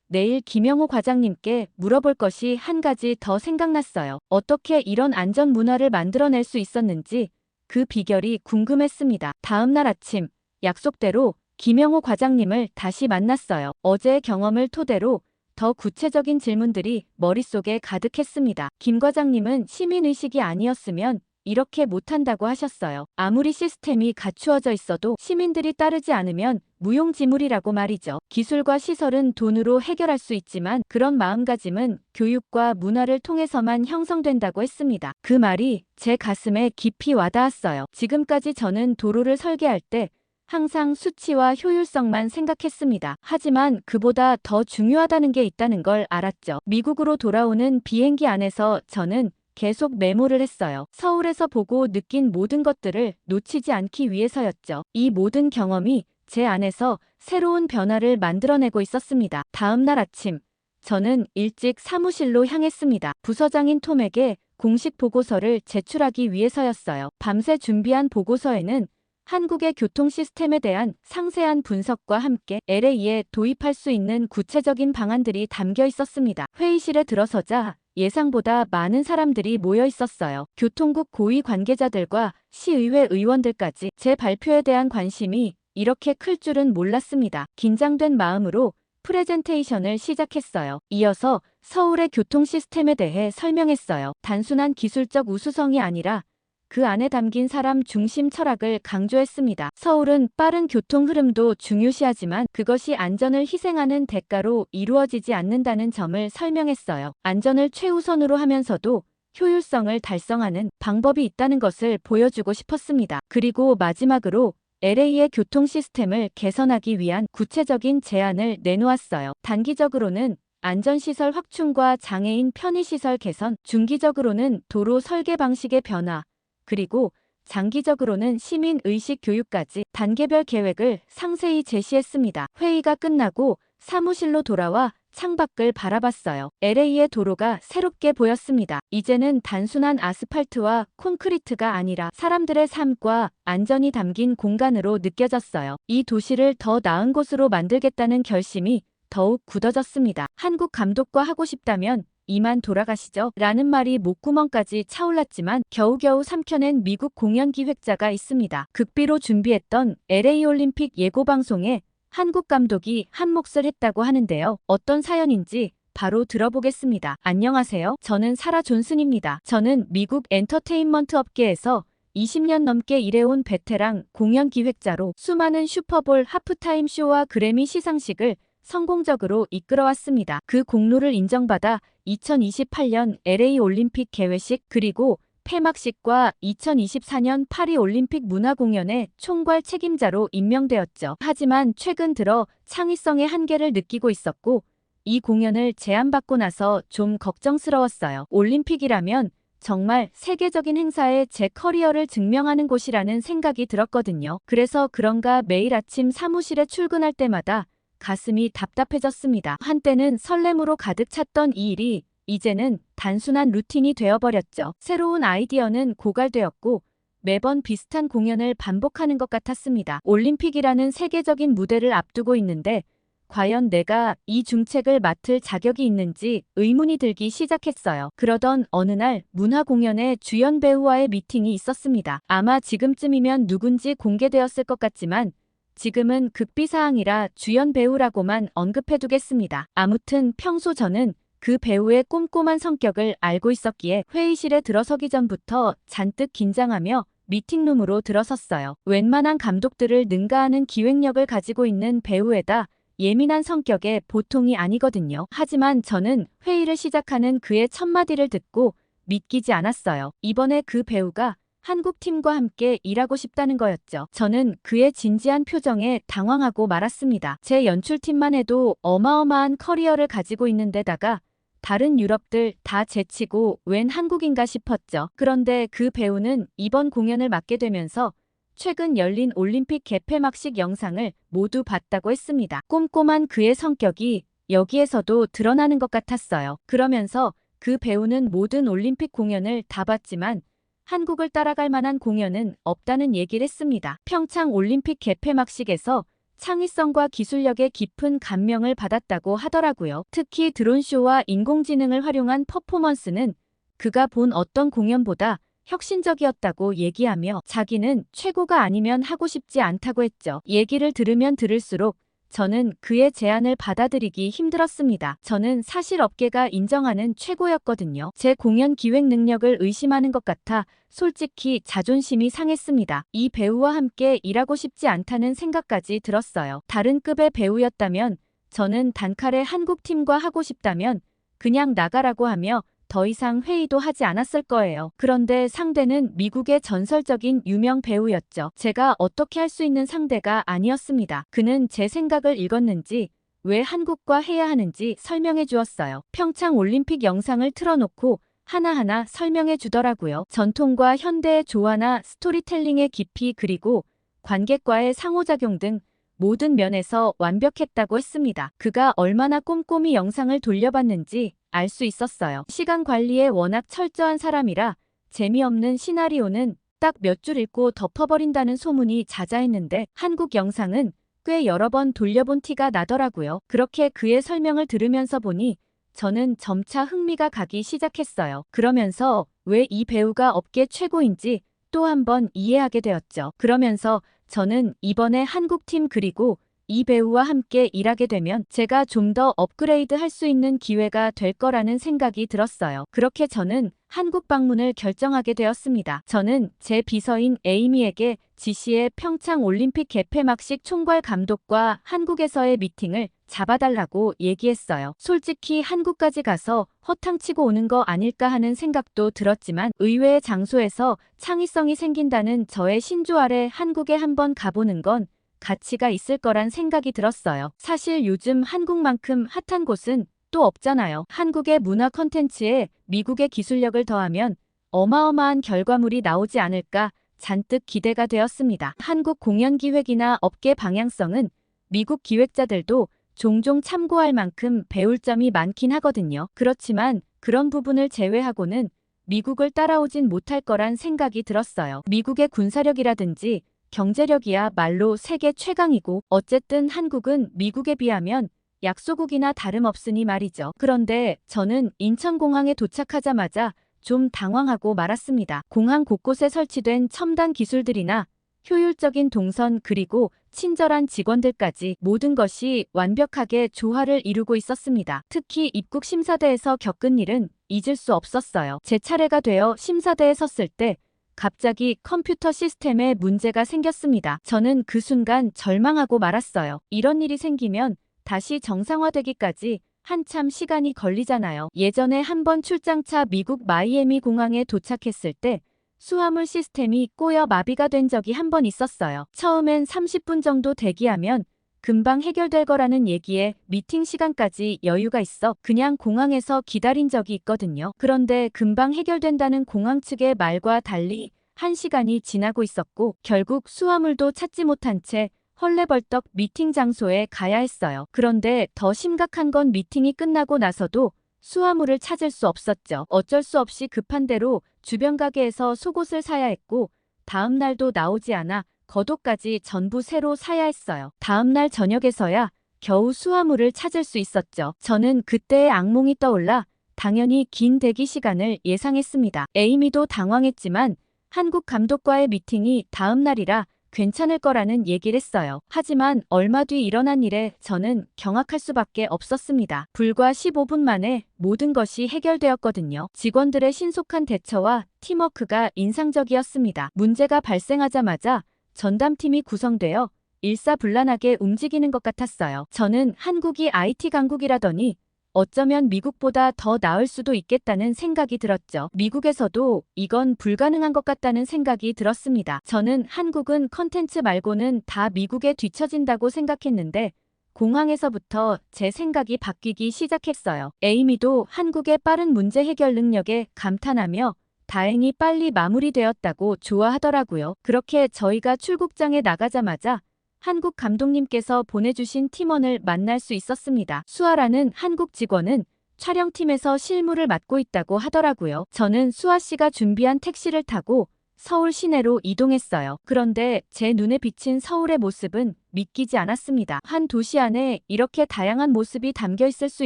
내일 김영호 과장님께 물어볼 것이 한 가지 더 생각났어요. 어떻게 이런 안전 문화를 만들어낼 수 있었는지 그 비결이 궁금했습니다. 다음 날 아침, 약속대로 김영호 과장님을 다시 만났어요. 어제의 경험을 토대로 더 구체적인 질문들이 머릿속에 가득했습니다. 김 과장님은 시민의식이 아니었으면 이렇게 못한다고 하셨어요. 아무리 시스템이 갖추어져 있어도 시민들이 따르지 않으면 무용지물이라고 말이죠. 기술과 시설은 돈으로 해결할 수 있지만 그런 마음가짐은 교육과 문화를 통해서만 형성된다고 했습니다. 그 말이 제 가슴에 깊이 와닿았어요. 지금까지 저는 도로를 설계할 때 항상 수치와 효율성만 생각했습니다. 하지만 그보다 더 중요하다는 게 있다는 걸 알았죠. 미국으로 돌아오는 비행기 안에서 저는 계속 메모를 했어요. 서울에서 보고 느낀 모든 것들을 놓치지 않기 위해서였죠. 이 모든 경험이 제 안에서 새로운 변화를 만들어내고 있었습니다. 다음 날 아침, 저는 일찍 사무실로 향했습니다. 부서장인 톰에게 공식 보고서를 제출하기 위해서였어요. 밤새 준비한 보고서에는 한국의 교통 시스템에 대한 상세한 분석과 함께 LA에 도입할 수 있는 구체적인 방안들이 담겨 있었습니다. 회의실에 들어서자 예상보다 많은 사람들이 모여 있었어요. 교통국 고위 관계자들과 시의회 의원들까지. 제 발표에 대한 관심이 이렇게 클 줄은 몰랐습니다. 긴장된 마음으로 프레젠테이션을 시작했어요. 이어서 서울의 교통 시스템에 대해 설명했어요. 단순한 기술적 우수성이 아니라 그 안에 담긴 사람 중심 철학을 강조했습니다. 서울은 빠른 교통 흐름도 중요시하지만 그것이 안전을 희생하는 대가로 이루어지지 않는다는 점을 설명했어요. 안전을 최우선으로 하면서도 효율성을 달성하는 방법이 있다는 것을 보여주고 싶었습니다. 그리고 마지막으로 LA의 교통 시스템을 개선하기 위한 구체적인 제안을 내놓았어요. 단기적으로는 안전시설 확충과 장애인 편의시설 개선, 중기적으로는 도로 설계 방식의 변화, 그리고 장기적으로는 시민의식 교육까지 단계별 계획을 상세히 제시했습니다. 회의가 끝나고 사무실로 돌아와 창밖을 바라봤어요. LA의 도로가 새롭게 보였습니다. 이제는 단순한 아스팔트와 콘크리트가 아니라 사람들의 삶과 안전이 담긴 공간으로 느껴졌어요. 이 도시를 더 나은 곳으로 만들겠다는 결심이 더욱 굳어졌습니다. 한국 감독과 하고 싶다면 이만 돌아가시죠. 라는 말이 목구멍까지 차올랐지만 겨우겨우 삼켜낸 미국 공연 기획자가 있습니다. 극비로 준비했던 LA 올림픽 예고방송에 한국 감독이 한 몫을 했다고 하는데요. 어떤 사연인지 바로 들어보겠습니다. 안녕하세요. 저는 사라 존슨입니다. 저는 미국 엔터테인먼트 업계에서 20년 넘게 일해온 베테랑 공연 기획자로 수많은 슈퍼볼 하프타임 쇼와 그래미 시상식을 성공적으로 이끌어왔습니다. 그 공로를 인정받아 2028년 LA 올림픽 개회식 그리고 폐막식과 2024년 파리 올림픽 문화공연의 총괄 책임자로 임명되었죠. 하지만 최근 들어 창의성의 한계를 느끼고 있었고 이 공연을 제안받고 나서 좀 걱정스러웠어요. 올림픽이라면 정말 세계적인 행사에 제 커리어를 증명하는 곳이라는 생각이 들었거든요. 그래서 그런가 매일 아침 사무실에 출근할 때마다 가슴이 답답해졌습니다. 한때는 설렘으로 가득 찼던 이 일이 이제는 단순한 루틴이 되어버렸죠. 새로운 아이디어는 고갈되었고 매번 비슷한 공연을 반복하는 것 같았습니다. 올림픽이라는 세계적인 무대를 앞두고 있는데 과연 내가 이 중책을 맡을 자격이 있는지 의문이 들기 시작했어요. 그러던 어느 날 문화공연의 주연 배우와의 미팅이 있었습니다. 아마 지금쯤이면 누군지 공개되었을 것 같지만 지금은 극비사항이라 주연 배우라고만 언급해두겠습니다. 아무튼 평소 저는 그 배우의 꼼꼼한 성격을 알고 있었기에 회의실에 들어서기 전부터 잔뜩 긴장하며 미팅룸으로 들어섰어요. 웬만한 감독들을 능가하는 기획력을 가지고 있는 배우에다 예민한 성격의 보통이 아니거든요. 하지만 저는 회의를 시작하는 그의 첫마디를 듣고 믿기지 않았어요. 이번에 그 배우가 한국 팀과 함께 일하고 싶다는 거였죠. 저는 그의 진지한 표정에 당황하고 말았습니다. 제 연출팀만 해도 어마어마한 커리어를 가지고 있는 데다가 다른 유럽들 다 제치고 웬 한국인가 싶었죠. 그런데 그 배우는 이번 공연을 맡게 되면서 최근 열린 올림픽 개폐막식 영상을 모두 봤다고 했습니다. 꼼꼼한 그의 성격이 여기에서도 드러나는 것 같았어요. 그러면서 그 배우는 모든 올림픽 공연을 다 봤지만 한국을 따라갈 만한 공연은 없다는 얘기를 했습니다. 평창 올림픽 개폐막식에서 창의성과 기술력에 깊은 감명을 받았다고 하더라고요. 특히 드론쇼와 인공지능을 활용한 퍼포먼스는 그가 본 어떤 공연보다 혁신적이었다고 얘기하며 자기는 최고가 아니면 하고 싶지 않다고 했죠. 얘기를 들으면 들을수록 저는 그의 제안을 받아들이기 힘들었습니다. 저는 사실 업계가 인정하는 최고였거든요. 제 공연 기획 능력을 의심하는 것 같아 솔직히 자존심이 상했습니다. 이 배우와 함께 일하고 싶지 않다는 생각까지 들었어요. 다른 급의 배우였다면, 저는 단칼에 한국 팀과 하고 싶다면 그냥 나가라고 하며 더 이상 회의도 하지 않았을 거예요. 그런데 상대는 미국의 전설적인 유명 배우였죠. 제가 어떻게 할 수 있는 상대가 아니었습니다. 그는 제 생각을 읽었는지 왜 한국과 해야 하는지 설명해 주었어요. 평창 올림픽 영상을 틀어놓고 하나하나 설명해 주더라고요. 전통과 현대의 조화나 스토리텔링의 깊이 그리고 관객과의 상호작용 등 모든 면에서 완벽했다고 했습니다. 그가 얼마나 꼼꼼히 영상을 돌려봤는지 알 수 있었어요. 시간 관리에 워낙 철저한 사람이라 재미없는 시나리오는 딱 몇 줄 읽고 덮어버린다는 소문이 자자했는데 한국 영상은 꽤 여러 번 돌려본 티가 나더라고요. 그렇게 그의 설명을 들으면서 보니 저는 점차 흥미가 가기 시작했어요. 그러면서 왜 이 배우가 업계 최고인지 또 한 번 이해하게 되었죠. 그러면서 저는 이번에 한국팀 그리고 이 배우와 함께 일하게 되면 제가 좀 더 업그레이드 할 수 있는 기회가 될 거라는 생각이 들었어요. 그렇게 저는 한국 방문을 결정하게 되었습니다. 저는 제 비서인 에이미에게 지시해 평창 올림픽 개폐막식 총괄 감독과 한국에서의 미팅을 잡아달라고 얘기했어요. 솔직히 한국까지 가서 허탕치고 오는 거 아닐까 하는 생각도 들었지만 의외의 장소에서 창의성이 생긴다는 저의 신조 아래 한국에 한번 가보는 건 가치가 있을 거란 생각이 들었어요. 사실 요즘 한국만큼 핫한 곳은 또 없잖아요. 한국의 문화 콘텐츠에 미국의 기술력을 더하면 어마어마한 결과물이 나오지 않을까 잔뜩 기대가 되었습니다. 한국 공연 기획이나 업계 방향성은 미국 기획자들도 종종 참고할 만큼 배울 점이 많긴 하거든요. 그렇지만 그런 부분을 제외하고는 미국을 따라오진 못할 거란 생각이 들었어요. 미국의 군사력이라든지 경제력이야 말로 세계 최강이고 어쨌든 한국은 미국에 비하면 약소국이나 다름없으니 말이죠. 그런데 저는 인천공항에 도착하자마자 좀 당황하고 말았습니다. 공항 곳곳에 설치된 첨단 기술들이나 효율적인 동선 그리고 친절한 직원들까지 모든 것이 완벽하게 조화를 이루고 있었습니다. 특히 입국 심사대에서 겪은 일은 잊을 수 없었어요. 제 차례가 되어 심사대에 섰을 때 갑자기 컴퓨터 시스템에 문제가 생겼습니다. 저는 그 순간 절망하고 말았어요. 이런 일이 생기면 다시 정상화되기까지 한참 시간이 걸리잖아요. 예전에 한번 출장차 미국 마이애미 공항에 도착했을 때 수화물 시스템이 꼬여 마비가 된 적이 한 번 있었어요. 처음엔 30분 정도 대기하면 금방 해결될 거라는 얘기에 미팅 시간까지 여유가 있어 그냥 공항에서 기다린 적이 있거든요. 그런데 금방 해결된다는 공항 측의 말과 달리 1시간이 지나고 있었고 결국 수화물도 찾지 못한 채 헐레벌떡 미팅 장소에 가야 했어요. 그런데 더 심각한 건 미팅이 끝나고 나서도 수화물을 찾을 수 없었죠. 어쩔 수 없이 급한 대로 주변 가게에서 속옷을 사야 했고 다음 날도 나오지 않아 겉옷까지 전부 새로 사야 했어요. 다음 날 저녁에서야 겨우 수화물을 찾을 수 있었죠. 저는 그때의 악몽이 떠올라 당연히 긴 대기 시간을 예상했습니다. 에이미도 당황했지만 한국 감독과의 미팅이 다음 날이라 괜찮을 거라는 얘기를 했어요. 하지만 얼마 뒤 일어난 일에 저는 경악할 수밖에 없었습니다. 불과 15분 만에 모든 것이 해결되었거든요. 직원들의 신속한 대처와 팀워크가 인상적이었습니다. 문제가 발생하자마자 전담팀이 구성되어 일사불란하게 움직이는 것 같았어요. 저는 한국이 IT 강국이라더니 어쩌면 미국보다 더 나을 수도 있겠다는 생각이 들었죠. 미국에서도 이건 불가능한 것 같다는 생각이 들었습니다. 저는 한국은 컨텐츠 말고는 다 미국에 뒤처진다고 생각했는데 공항에서부터 제 생각이 바뀌기 시작했어요. 에이미도 한국의 빠른 문제 해결 능력에 감탄하며 다행히 빨리 마무리되었다고 좋아하더라고요. 그렇게 저희가 출국장에 나가자마자 한국 감독님께서 보내주신 팀원을 만날 수 있었습니다. 수아라는 한국 직원은 촬영팀에서 실무를 맡고 있다고 하더라고요. 저는 수아 씨가 준비한 택시를 타고 서울 시내로 이동했어요. 그런데 제 눈에 비친 서울의 모습은 믿기지 않았습니다. 한 도시 안에 이렇게 다양한 모습이 담겨 있을 수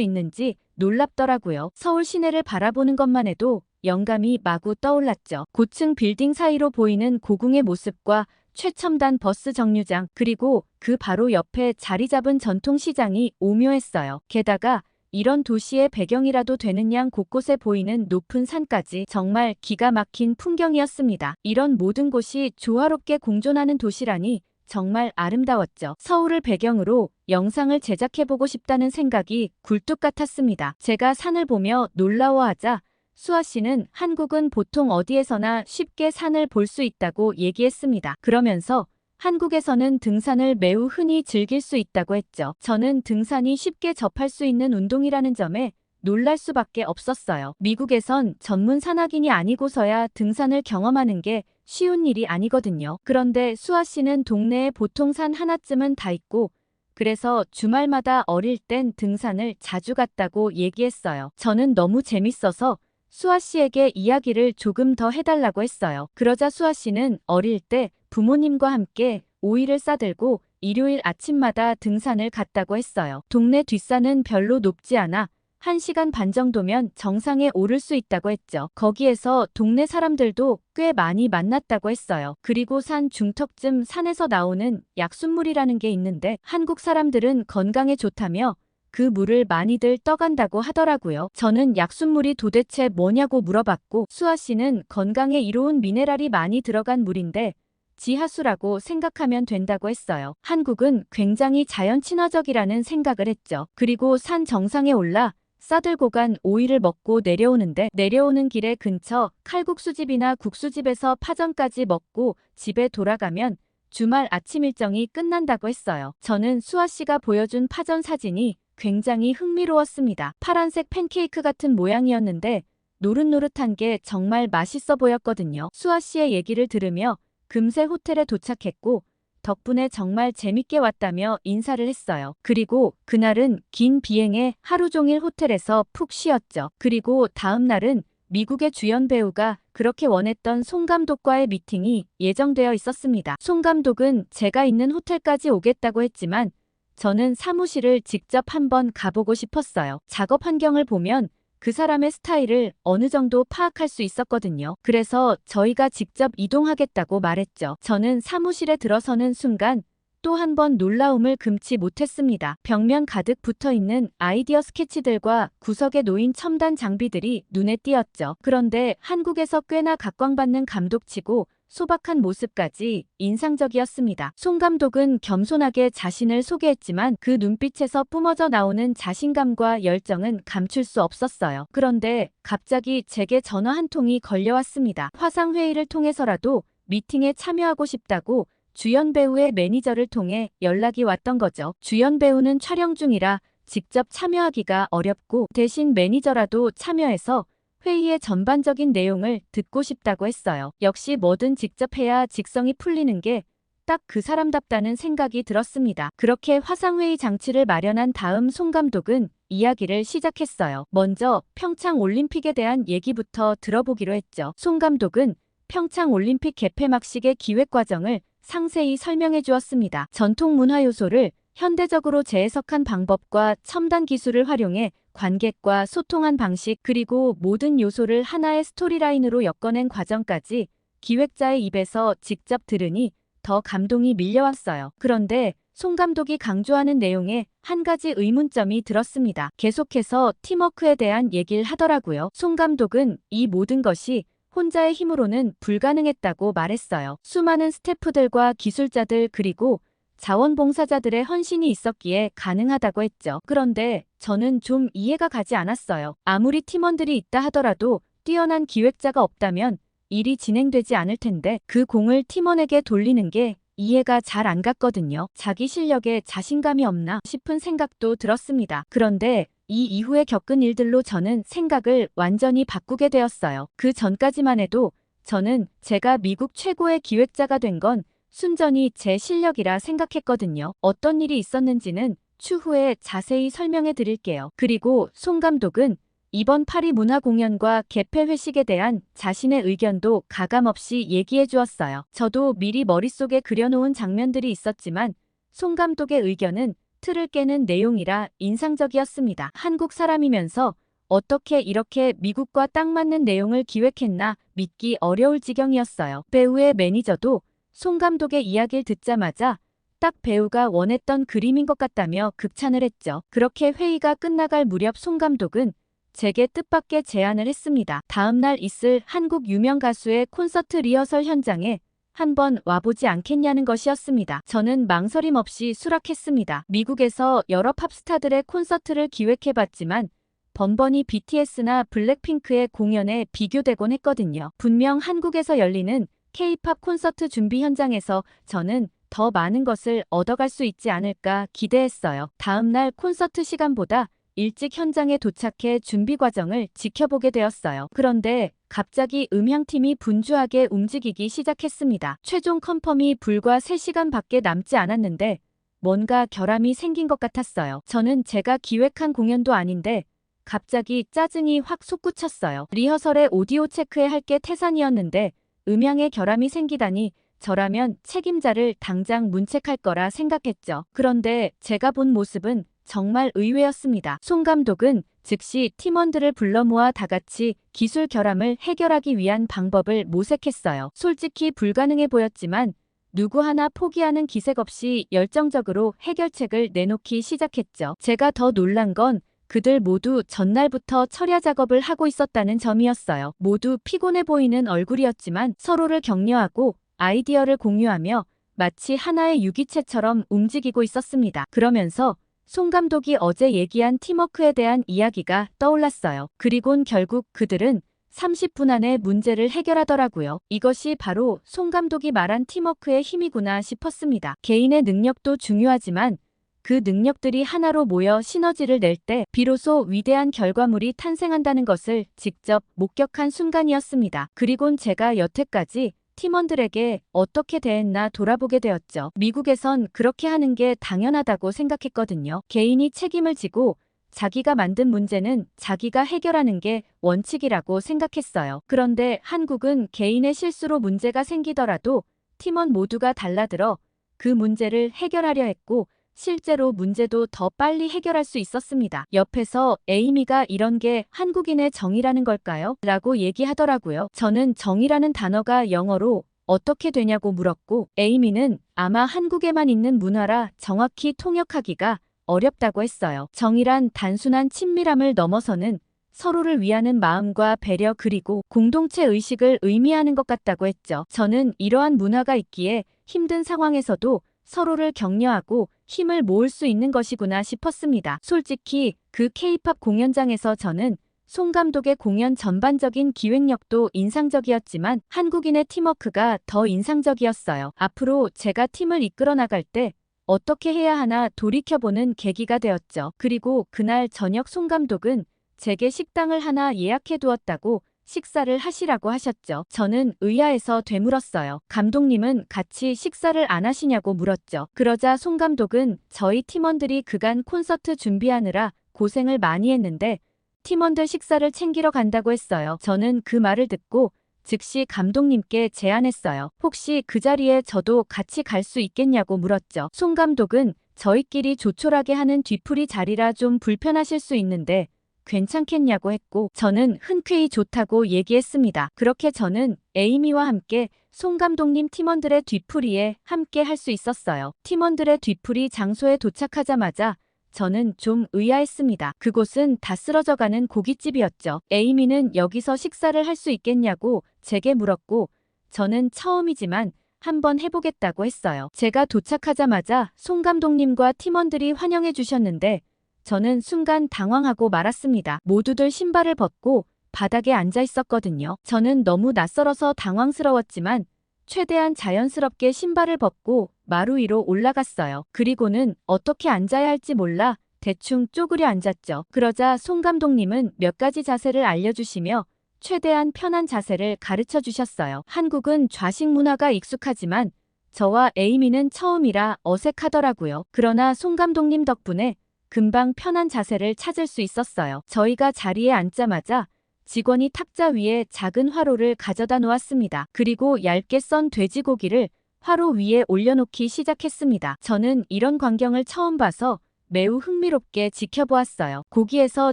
있는지 놀랍더라고요. 서울 시내를 바라보는 것만 해도 영감이 마구 떠올랐죠. 고층 빌딩 사이로 보이는 고궁의 모습과 최첨단 버스 정류장, 그리고 그 바로 옆에 자리 잡은 전통시장이 오묘했어요. 게다가 이런 도시의 배경이라도 되는 양 곳곳에 보이는 높은 산까지 정말 기가 막힌 풍경이었습니다. 이런 모든 곳이 조화롭게 공존하는 도시라니 정말 아름다웠죠. 서울을 배경으로 영상을 제작해보고 싶다는 생각이 굴뚝 같았습니다. 제가 산을 보며 놀라워하자 수아 씨는 한국은 보통 어디에서나 쉽게 산을 볼 수 있다고 얘기했습니다. 그러면서 한국에서는 등산을 매우 흔히 즐길 수 있다고 했죠. 저는 등산이 쉽게 접할 수 있는 운동이라는 점에 놀랄 수밖에 없었어요. 미국에선 전문 산악인이 아니고서야 등산을 경험하는 게 쉬운 일이 아니거든요. 그런데 수아 씨는 동네에 보통 산 하나쯤은 다 있고 그래서 주말마다 어릴 땐 등산을 자주 갔다고 얘기했어요. 저는 너무 재밌어서 수아 씨에게 이야기를 조금 더 해달라고 했어요. 그러자 수아 씨는 어릴 때 부모님과 함께 오이를 싸들고 일요일 아침마다 등산을 갔다고 했어요. 동네 뒷산은 별로 높지 않아 1시간 반 정도면 정상에 오를 수 있다고 했죠. 거기에서 동네 사람들도 꽤 많이 만났다고 했어요. 그리고 산 중턱쯤 산에서 나오는 약순물이라는 게 있는데 한국 사람들은 건강에 좋다며 그 물을 많이들 떠간다고 하더라고요. 저는 약순물이 도대체 뭐냐고 물어봤고 수아 씨는 건강에 이로운 미네랄이 많이 들어간 물인데 지하수라고 생각하면 된다고 했어요. 한국은 굉장히 자연 친화적이라는 생각을 했죠. 그리고 산 정상에 올라 싸들고 간 오이를 먹고 내려오는 길에 근처 칼국수집이나 국수집에서 파전까지 먹고 집에 돌아가면 주말 아침 일정이 끝난다고 했어요. 저는 수아 씨가 보여준 파전 사진이 굉장히 흥미로웠습니다. 파란색 팬케이크 같은 모양이었는데 노릇노릇한 게 정말 맛있어 보였거든요. 수아 씨의 얘기를 들으며 금세 호텔에 도착했고 덕분에 정말 재밌게 왔다며 인사를 했어요. 그리고 그날은 긴 비행에 하루 종일 호텔에서 푹 쉬었죠. 그리고 다음 날은 미국의 주연 배우가 그렇게 원했던 송 감독과의 미팅이 예정되어 있었습니다. 송 감독은 제가 있는 호텔까지 오겠다고 했지만 저는 사무실을 직접 한번 가보고 싶었어요. 작업 환경을 보면 그 사람의 스타일을 어느 정도 파악할 수 있었거든요. 그래서 저희가 직접 이동하겠다고 말했죠. 저는 사무실에 들어서는 순간 또 한 번 놀라움을 금치 못했습니다. 벽면 가득 붙어있는 아이디어 스케치들과 구석에 놓인 첨단 장비들이 눈에 띄었죠. 그런데 한국에서 꽤나 각광받는 감독치고 소박한 모습까지 인상적이었습니다. 송 감독은 겸손하게 자신을 소개했지만 그 눈빛에서 뿜어져 나오는 자신감과 열정은 감출 수 없었어요. 그런데 갑자기 제게 전화 한 통이 걸려왔습니다. 화상회의를 통해서라도 미팅에 참여하고 싶다고 주연 배우의 매니저를 통해 연락이 왔던 거죠. 주연 배우는 촬영 중이라 직접 참여하기가 어렵고 대신 매니저라도 참여해서 회의의 전반적인 내용을 듣고 싶다고 했어요. 역시 뭐든 직접 해야 직성이 풀리는 게 딱 그 사람답다는 생각이 들었습니다. 그렇게 화상회의 장치를 마련한 다음 송 감독은 이야기를 시작했어요. 먼저 평창 올림픽에 대한 얘기부터 들어보기로 했죠. 송 감독은 평창 올림픽 개폐막식의 기획 과정을 상세히 설명해 주었습니다. 전통 문화 요소를 현대적으로 재해석한 방법과 첨단 기술을 활용해 관객과 소통한 방식, 그리고 모든 요소를 하나의 스토리라인으로 엮어낸 과정까지 기획자의 입에서 직접 들으니 더 감동이 밀려왔어요. 그런데 송 감독이 강조하는 내용에 한 가지 의문점이 들었습니다. 계속해서 팀워크에 대한 얘기를 하더라고요. 송 감독은 이 모든 것이 혼자의 힘으로는 불가능했다고 말했어요. 수많은 스태프들과 기술자들 그리고 자원봉사자들의 헌신이 있었기에 가능하다고 했죠. 그런데 저는 좀 이해가 가지 않았어요. 아무리 팀원들이 있다 하더라도 뛰어난 기획자가 없다면 일이 진행되지 않을 텐데 그 공을 팀원에게 돌리는 게 이해가 잘 안 갔거든요. 자기 실력에 자신감이 없나 싶은 생각도 들었습니다. 그런데 이 이후에 겪은 일들로 저는 생각을 완전히 바꾸게 되었어요. 그 전까지만 해도 저는 제가 미국 최고의 기획자가 된 건 순전히 제 실력이라 생각했거든요. 어떤 일이 있었는지는 추후에 자세히 설명해 드릴게요. 그리고 송 감독은 이번 파리 문화공연과 개폐 회식에 대한 자신의 의견도 가감없이 얘기해 주었어요. 저도 미리 머릿속에 그려놓은 장면들이 있었지만 송 감독의 의견은 틀을 깨는 내용이라 인상적이었습니다. 한국 사람이면서 어떻게 이렇게 미국과 딱 맞는 내용을 기획했나 믿기 어려울 지경이었어요. 배우의 매니저도 송 감독의 이야기를 듣자마자 딱 배우가 원했던 그림인 것 같다며 극찬을 했죠. 그렇게 회의가 끝나갈 무렵 송 감독은 제게 뜻밖의 제안을 했습니다. 다음 날 있을 한국 유명 가수의 콘서트 리허설 현장에 한번 와보지 않겠냐는 것이었습니다. 저는 망설임 없이 수락했습니다. 미국에서 여러 팝스타들의 콘서트를 기획해봤지만 번번이 BTS나 블랙핑크의 공연에 비교되곤 했거든요. 분명 한국에서 열리는 K-팝 콘서트 준비 현장에서 저는 더 많은 것을 얻어갈 수 있지 않을까 기대했어요. 다음 날 콘서트 시간보다 일찍 현장에 도착해 준비 과정을 지켜보게 되었어요. 그런데 갑자기 음향팀이 분주하게 움직이기 시작했습니다. 최종 컨펌이 불과 3시간밖에 남지 않았는데 뭔가 결함이 생긴 것 같았어요. 저는 제가 기획한 공연도 아닌데 갑자기 짜증이 확 솟구쳤어요. 리허설에 오디오 체크해 할 게 태산이었는데 음향에 결함이 생기다니 저라면 책임자를 당장 문책할 거라 생각했죠. 그런데 제가 본 모습은 정말 의외였습니다. 송 감독은 즉시 팀원들을 불러 모아 다 같이 기술 결함을 해결하기 위한 방법을 모색했어요. 솔직히 불가능해 보였지만 누구 하나 포기하는 기색 없이 열정적으로 해결책을 내놓기 시작했죠. 제가 더 놀란 건 그들 모두 전날부터 철야 작업을 하고 있었다는 점이었어요. 모두 피곤해 보이는 얼굴이었지만 서로를 격려하고 아이디어를 공유하며 마치 하나의 유기체처럼 움직이고 있었습니다. 그러면서 송 감독이 어제 얘기한 팀워크에 대한 이야기가 떠올랐어요. 그리곤 결국 그들은 30분 안에 문제를 해결하더라고요. 이것이 바로 송 감독이 말한 팀워크의 힘이구나 싶었습니다. 개인의 능력도 중요하지만 그 능력들이 하나로 모여 시너지를 낼 때 비로소 위대한 결과물이 탄생한다는 것을 직접 목격한 순간이었습니다. 그리곤 제가 여태까지 팀원들에게 어떻게 대했나 돌아보게 되었죠. 미국에선 그렇게 하는 게 당연하다고 생각했거든요. 개인이 책임을 지고 자기가 만든 문제는 자기가 해결하는 게 원칙이라고 생각했어요. 그런데 한국은 개인의 실수로 문제가 생기더라도 팀원 모두가 달라들어 그 문제를 해결하려 했고 실제로 문제도 더 빨리 해결할 수 있었습니다. 옆에서 에이미가 이런 게 한국인의 정의라는 걸까요? 라고 얘기하더라고요. 저는 정의라는 단어가 영어로 어떻게 되냐고 물었고 에이미는 아마 한국에만 있는 문화라 정확히 통역하기가 어렵다고 했어요. 정의란 단순한 친밀함을 넘어서는 서로를 위하는 마음과 배려 그리고 공동체 의식을 의미하는 것 같다고 했죠. 저는 이러한 문화가 있기에 힘든 상황에서도 서로를 격려하고 힘을 모을 수 있는 것이구나 싶었습니다. 솔직히 그 K-팝 공연장에서 저는 송 감독의 공연 전반적인 기획력도 인상적이었지만 한국인의 팀워크가 더 인상적이었어요. 앞으로 제가 팀을 이끌어 나갈 때 어떻게 해야 하나 돌이켜보는 계기가 되었죠. 그리고 그날 저녁 송 감독은 제게 식당을 하나 예약해 두었다고 식사를 하시라고 하셨죠. 저는 의아해서 되물었어요. 감독님은 같이 식사를 안 하시냐고 물었죠. 그러자 송 감독은 저희 팀원들이 그간 콘서트 준비하느라 고생을 많이 했는데 팀원들 식사를 챙기러 간다고 했어요. 저는 그 말을 듣고 즉시 감독님께 제안했어요. 혹시 그 자리에 저도 같이 갈 수 있겠냐고 물었죠. 송 감독은 저희끼리 조촐하게 하는 뒤풀이 자리라 좀 불편하실 수 있는데 괜찮겠냐고 했고 저는 흔쾌히 좋다고 얘기했습니다. 그렇게 저는 에이미와 함께 송 감독님 팀원들의 뒤풀이에 함께 할 수 있었어요. 팀원들의 뒤풀이 장소에 도착하자마자 저는 좀 의아했습니다. 그곳은 다 쓰러져가는 고깃집이었죠. 에이미는 여기서 식사를 할 수 있겠냐고 제게 물었고 저는 처음이지만 한번 해보겠다고 했어요. 제가 도착하자마자 송 감독님과 팀원들이 환영해 주셨는데 저는 순간 당황하고 말았습니다. 모두들 신발을 벗고 바닥에 앉아 있었거든요. 저는 너무 낯설어서 당황스러웠지만 최대한 자연스럽게 신발을 벗고 마루 위로 올라갔어요. 그리고는 어떻게 앉아야 할지 몰라 대충 쪼그려 앉았죠. 그러자 송 감독님은 몇 가지 자세를 알려주시며 최대한 편한 자세를 가르쳐 주셨어요. 한국은 좌식 문화가 익숙하지만 저와 에이미는 처음이라 어색하더라고요. 그러나 송 감독님 덕분에 금방 편한 자세를 찾을 수 있었어요. 저희가 자리에 앉자마자 직원이 탁자 위에 작은 화로를 가져다 놓았습니다. 그리고 얇게 썬 돼지고기를 화로 위에 올려놓기 시작했습니다. 저는 이런 광경을 처음 봐서 매우 흥미롭게 지켜보았어요. 고기에서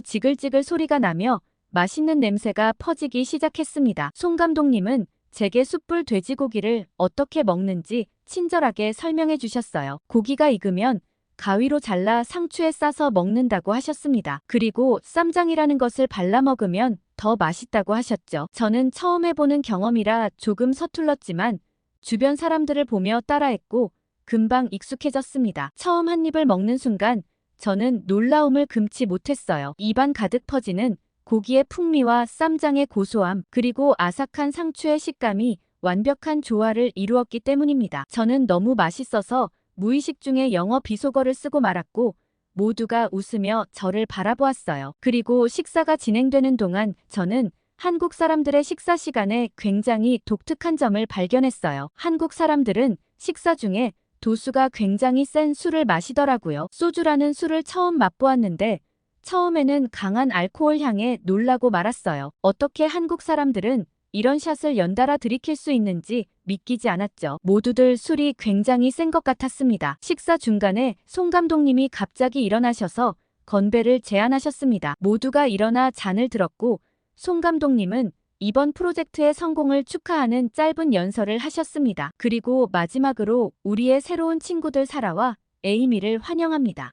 지글지글 소리가 나며 맛있는 냄새가 퍼지기 시작했습니다. 송 감독님은 제게 숯불 돼지고기를 어떻게 먹는지 친절하게 설명해 주셨어요. 고기가 익으면 가위로 잘라 상추에 싸서 먹는다고 하셨습니다. 그리고 쌈장이라는 것을 발라 먹으면 더 맛있다고 하셨죠. 저는 처음 해보는 경험이라 조금 서툴렀지만 주변 사람들을 보며 따라했고 금방 익숙해졌습니다. 처음 한 입을 먹는 순간 저는 놀라움을 금치 못했어요. 입안 가득 퍼지는 고기의 풍미와 쌈장의 고소함, 그리고 아삭한 상추의 식감이 완벽한 조화를 이루었기 때문입니다. 저는 너무 맛있어서 무의식 중에 영어 비속어를 쓰고 말았고 모두가 웃으며 저를 바라보았어요. 그리고 식사가 진행되는 동안 저는 한국 사람들의 식사 시간에 굉장히 독특한 점을 발견했어요. 한국 사람들은 식사 중에 도수가 굉장히 센 술을 마시더라고요. 소주라는 술을 처음 맛보았는데 처음에는 강한 알코올 향에 놀라고 말았어요. 어떻게 한국 사람들은 이런 샷을 연달아 들이킬 수 있는지 믿기지 않았죠. 모두들 술이 굉장히 센 것 같았습니다. 식사 중간에 송 감독님이 갑자기 일어나셔서 건배를 제안하셨습니다. 모두가 일어나 잔을 들었고 송 감독님은 이번 프로젝트의 성공을 축하하는 짧은 연설을 하셨습니다. 그리고 마지막으로 우리의 새로운 친구들 사라와 에이미를 환영합니다.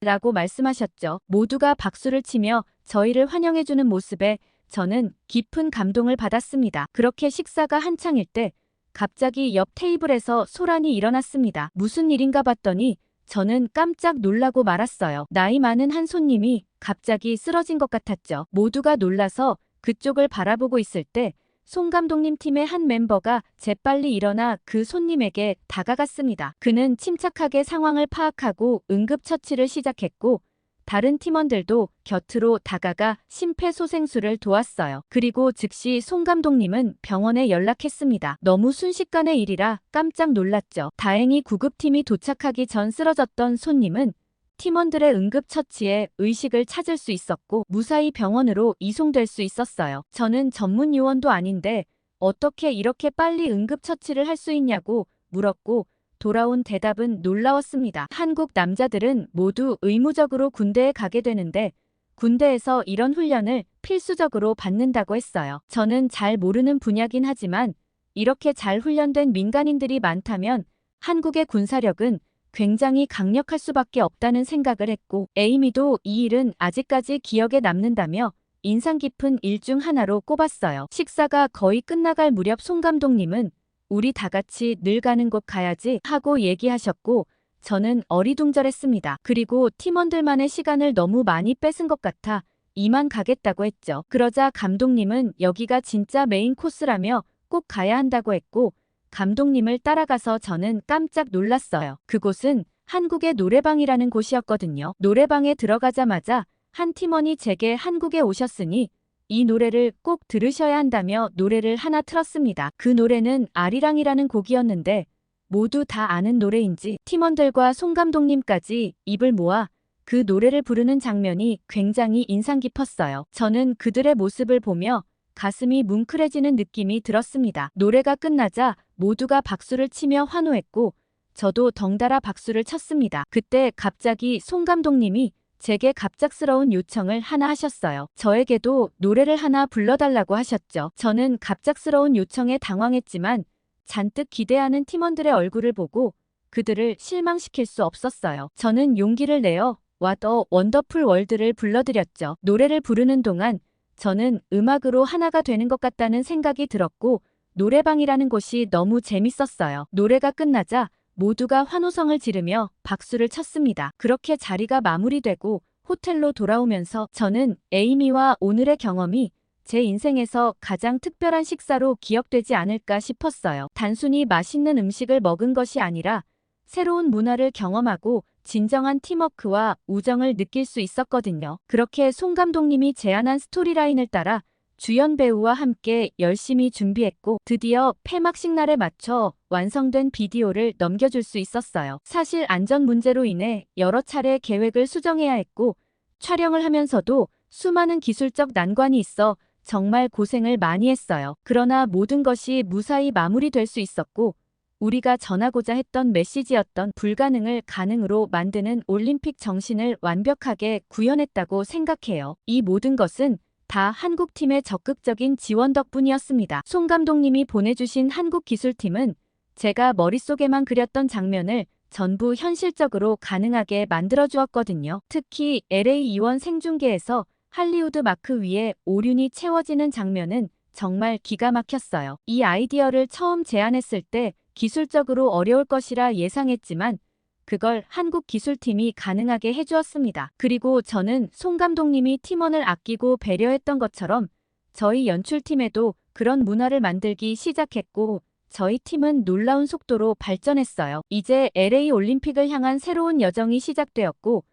라고 말씀하셨죠. 모두가 박수를 치며 저희를 환영해주는 모습에 저는 깊은 감동을 받았습니다. 그렇게 식사가 한창일 때 갑자기 옆 테이블에서 소란이 일어났습니다. 무슨 일인가 봤더니 저는 깜짝 놀라고 말았어요. 나이 많은 한 손님이 갑자기 쓰러진 것 같았죠. 모두가 놀라서 그쪽을 바라보고 있을 때 송 감독님 팀의 한 멤버가 재빨리 일어나 그 손님에게 다가갔습니다. 그는 침착하게 상황을 파악하고 응급처치를 시작했고 다른 팀원들도 곁으로 다가가 심폐소생술을 도왔어요. 그리고 즉시 송 감독님은 병원에 연락했습니다. 너무 순식간의 일이라 깜짝 놀랐죠. 다행히 구급팀이 도착하기 전 쓰러졌던 손님은 팀원들의 응급처치에 의식을 찾을 수 있었고 무사히 병원으로 이송될 수 있었어요. 저는 전문 요원도 아닌데 어떻게 이렇게 빨리 응급처치를 할 수 있냐고 물었고 돌아온 대답은 놀라웠습니다. 한국 남자들은 모두 의무적으로 군대에 가게 되는데 군대에서 이런 훈련을 필수적으로 받는다고 했어요. 저는 잘 모르는 분야긴 하지만 이렇게 잘 훈련된 민간인들이 많다면 한국의 군사력은 굉장히 강력할 수밖에 없다는 생각을 했고 에이미도 이 일은 아직까지 기억에 남는다며 인상 깊은 일 중 하나로 꼽았어요. 식사가 거의 끝나갈 무렵 송 감독님은 우리 다 같이 늘 가는 곳 가야지 하고 얘기하셨고 저는 어리둥절했습니다. 그리고 팀원들만의 시간을 너무 많이 뺏은 것 같아 이만 가겠다고 했죠. 그러자 감독님은 여기가 진짜 메인 코스라며 꼭 가야 한다고 했고 감독님을 따라가서 저는 깜짝 놀랐어요. 그곳은 한국의 노래방이라는 곳이었거든요. 노래방에 들어가자마자 한 팀원이 제게 한국에 오셨으니 이 노래를 꼭 들으셔야 한다며 노래를 하나 틀었습니다. 그 노래는 아리랑이라는 곡이었는데 모두 다 아는 노래인지 팀원들과 송 감독님까지 입을 모아 그 노래를 부르는 장면이 굉장히 인상 깊었어요. 저는 그들의 모습을 보며 가슴이 뭉클해지는 느낌이 들었습니다. 노래가 끝나자 모두가 박수를 치며 환호했고 저도 덩달아 박수를 쳤습니다. 그때 갑자기 송 감독님이 제게 갑작스러운 요청을 하나 하셨어요. 저에게도 노래를 하나 불러달라고 하셨죠. 저는 갑작스러운 요청에 당황했지만 잔뜩 기대하는 팀원들의 얼굴을 보고 그들을 실망시킬 수 없었어요. 저는 용기를 내어 What a Wonderful World를 불러드렸죠. 노래를 부르는 동안 저는 음악으로 하나가 되는 것 같다는 생각이 들었고 노래방이라는 곳이 너무 재밌었어요. 노래가 끝나자 모두가 환호성을 지르며 박수를 쳤습니다. 그렇게 자리가 마무리되고 호텔로 돌아오면서 저는 에이미와 오늘의 경험이 제 인생에서 가장 특별한 식사로 기억되지 않을까 싶었어요. 단순히 맛있는 음식을 먹은 것이 아니라 새로운 문화를 경험하고 진정한 팀워크와 우정을 느낄 수 있었거든요. 그렇게 송 감독님이 제안한 스토리라인을 따라 주연 배우와 함께 열심히 준비했고 드디어 폐막식 날에 맞춰 완성된 비디오를 넘겨줄 수 있었어요. 사실 안전 문제로 인해 여러 차례 계획을 수정해야 했고 촬영을 하면서도 수많은 기술적 난관이 있어 정말 고생을 많이 했어요. 그러나 모든 것이 무사히 마무리될 수 있었고 우리가 전하고자 했던 메시지였던 불가능을 가능으로 만드는 올림픽 정신을 완벽하게 구현했다고 생각해요. 이 모든 것은 다 한국팀의 적극적인 지원 덕분이었습니다. 송 감독님이 보내주신 한국기술팀은 제가 머릿속에만 그렸던 장면을 전부 현실적으로 가능하게 만들어주었거든요. 특히 LA 이원 생중계에서 할리우드 마크 위에 오륜이 채워지는 장면은 정말 기가 막혔어요. 이 아이디어를 처음 제안했을 때 기술적으로 어려울 것이라 예상했지만 그걸 한국 기술팀이 가능하게 해주었습니다. 그리고 저는 송 감독님이 팀원을 아끼고 배려했던 것처럼 저희 연출팀에도 그런 문화를 만들기 시작했고 저희 팀은 놀라운 속도로 발전했어요. 이제 LA 올림픽을 향한 새로운 여정이 시작되었고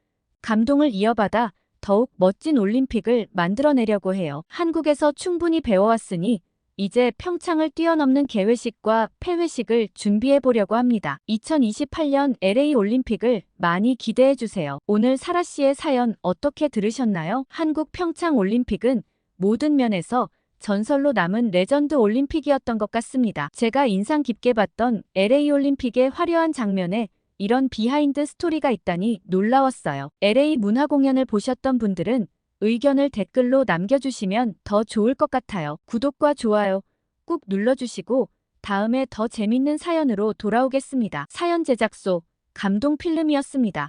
감동을 이어받아 더욱 멋진 올림픽을 만들어내려고 해요. 한국에서 충분히 배워왔으니 이제 평창을 뛰어넘는 개회식과 폐회식을 준비해보려고 합니다. 2028년 LA 올림픽을 많이 기대해주세요. 오늘 사라 씨의 사연 어떻게 들으셨나요? 한국 평창 올림픽은 모든 면에서 전설로 남은 레전드 올림픽이었던 것 같습니다. 제가 인상 깊게 봤던 LA 올림픽의 화려한 장면에 이런 비하인드 스토리가 있다니 놀라웠어요. LA 문화 공연을 보셨던 분들은 의견을 댓글로 남겨주시면 더 좋을 것 같아요. 구독과 좋아요 꾹 눌러주시고 다음에 더 재밌는 사연으로 돌아오겠습니다. 사연 제작소 감동필름이었습니다.